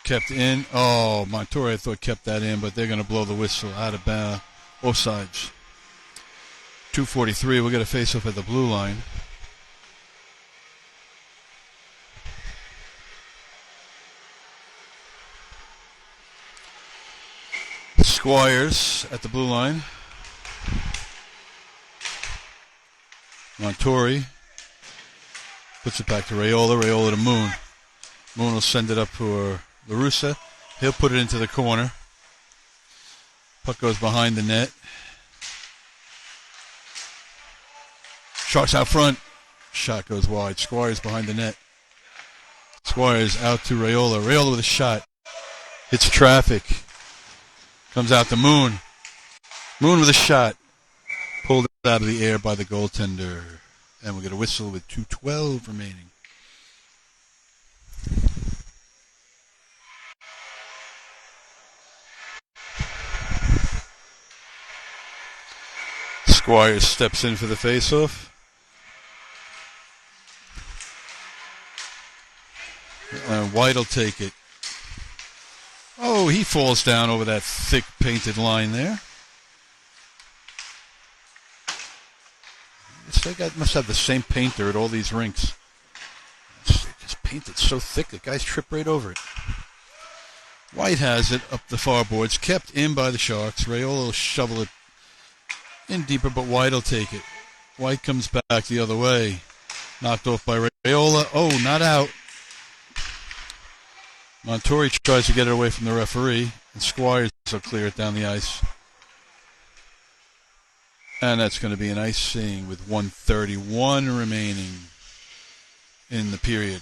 Kept in. Oh, Montori, I thought kept that in, but they're going to blow the whistle out of bounds. Offsides. 2:43. We'll get a face-off at the blue line. Squires at the blue line. Montori puts it back to Raiola. Raiola to Moon. Moon will send it up for LaRussa. He'll put it into the corner. Puck goes behind the net. Sharks out front. Shot goes wide. Squires behind the net. Squires out to Raiola. Raiola with a shot. Hits traffic. Comes out to Moon. Moon with a shot. Pulled out of the air by the goaltender. And we'll get a whistle with 2:12 remaining. Squires steps in for the faceoff. White will take it. Oh, he falls down over that thick painted line there. They must have the same painter at all these rinks. They just paint it so thick that guys trip right over it. White has it up the far boards, kept in by the Sharks. Raiola will shovel it in deeper, but White will take it. White comes back the other way. Knocked off by Raiola. Oh, not out. Montori tries to get it away from the referee, and Squires will clear it down the ice. And that's going to be an icing with 1:31 remaining in the period.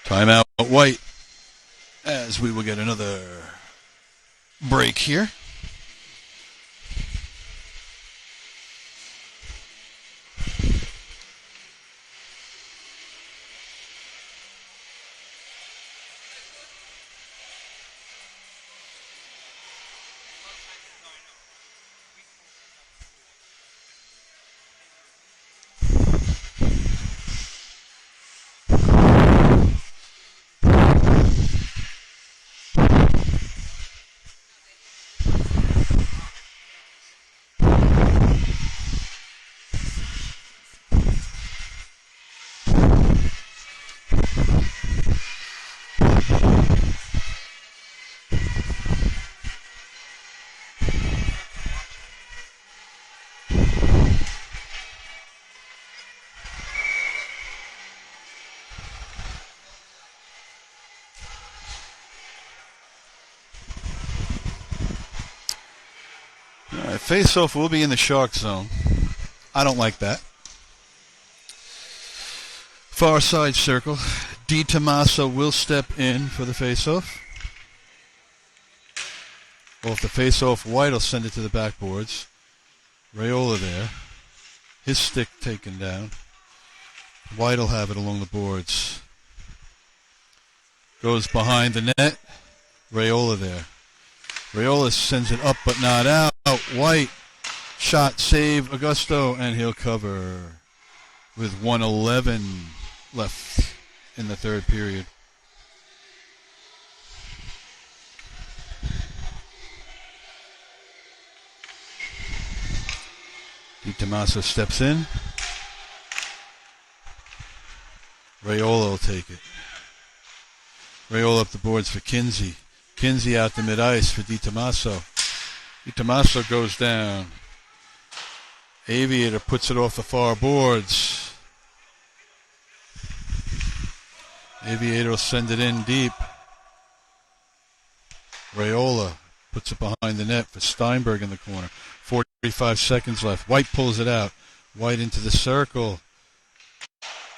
Timeout White, as we will get another break here. Face-off will be in the Shark zone. I don't like that. Far side circle. Di Tommaso will step in for the face-off. Well, if the face-off, White will send it to the backboards. Raiola there. His stick taken down. White will have it along the boards. Goes behind the net. Raiola there. Raiola sends it up but not out. White. Shot, save, Augusto, and he'll cover with 1:11 left in the third period. Di Tommaso steps in. Raiola will take it. Raiola up the boards for Kinsey. Kinsey out to mid-ice for Di Tommaso. Di Tommaso goes down. Aviator puts it off the far boards. Aviator will send it in deep. Raiola puts it behind the net for Steinberg in the corner. 45 seconds left. White pulls it out. White into the circle.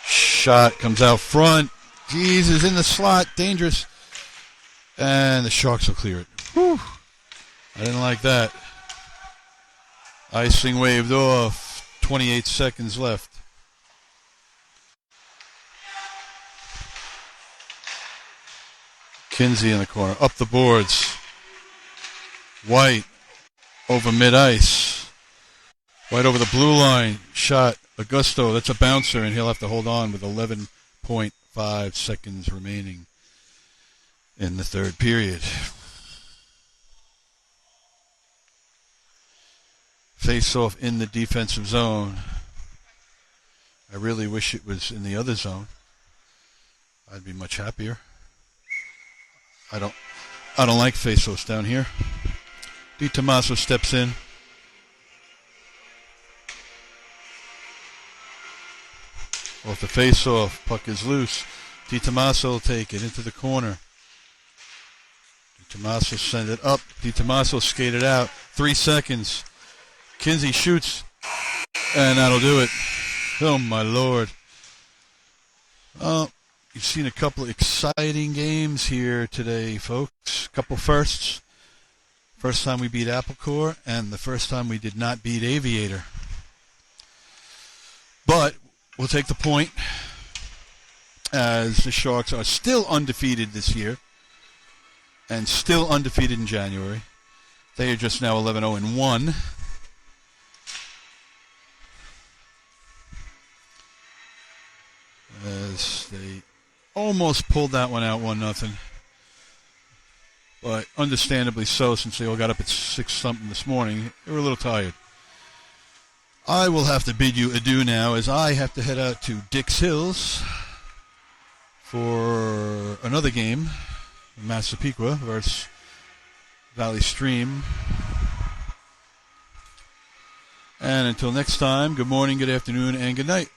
Shot comes out front. Jesus, in the slot. Dangerous. And the Sharks will clear it. Whew. I didn't like that. Icing waved off. 28 seconds left. Kinsey in the corner. Up the boards. White over mid-ice. White over the blue line. Shot. Augusto. That's a bouncer, and he'll have to hold on with 11.5 seconds remaining in the third period. Face-off in the defensive zone. I really wish it was in the other zone. I'd be much happier. I don't like face-offs down here. Di Tommaso steps in. Off the face-off, puck is loose. Di Tommaso will take it into the corner. Di Tommaso send it up. Di Tommaso skated out. 3 seconds. Kinsey shoots, and that'll do it. Oh, my Lord. You've seen a couple of exciting games here today, folks. A couple firsts. First time we beat Applecore, and the first time we did not beat Aviator. But we'll take the point, as the Sharks are still undefeated this year, and still undefeated in January. They are just now 11-0-1. As they almost pulled that one out 1-0. But understandably so, since they all got up at 6-something this morning. They were a little tired. I will have to bid you adieu now, as I have to head out to Dix Hills for another game, Massapequa versus Valley Stream. And until next time, good morning, good afternoon, and good night.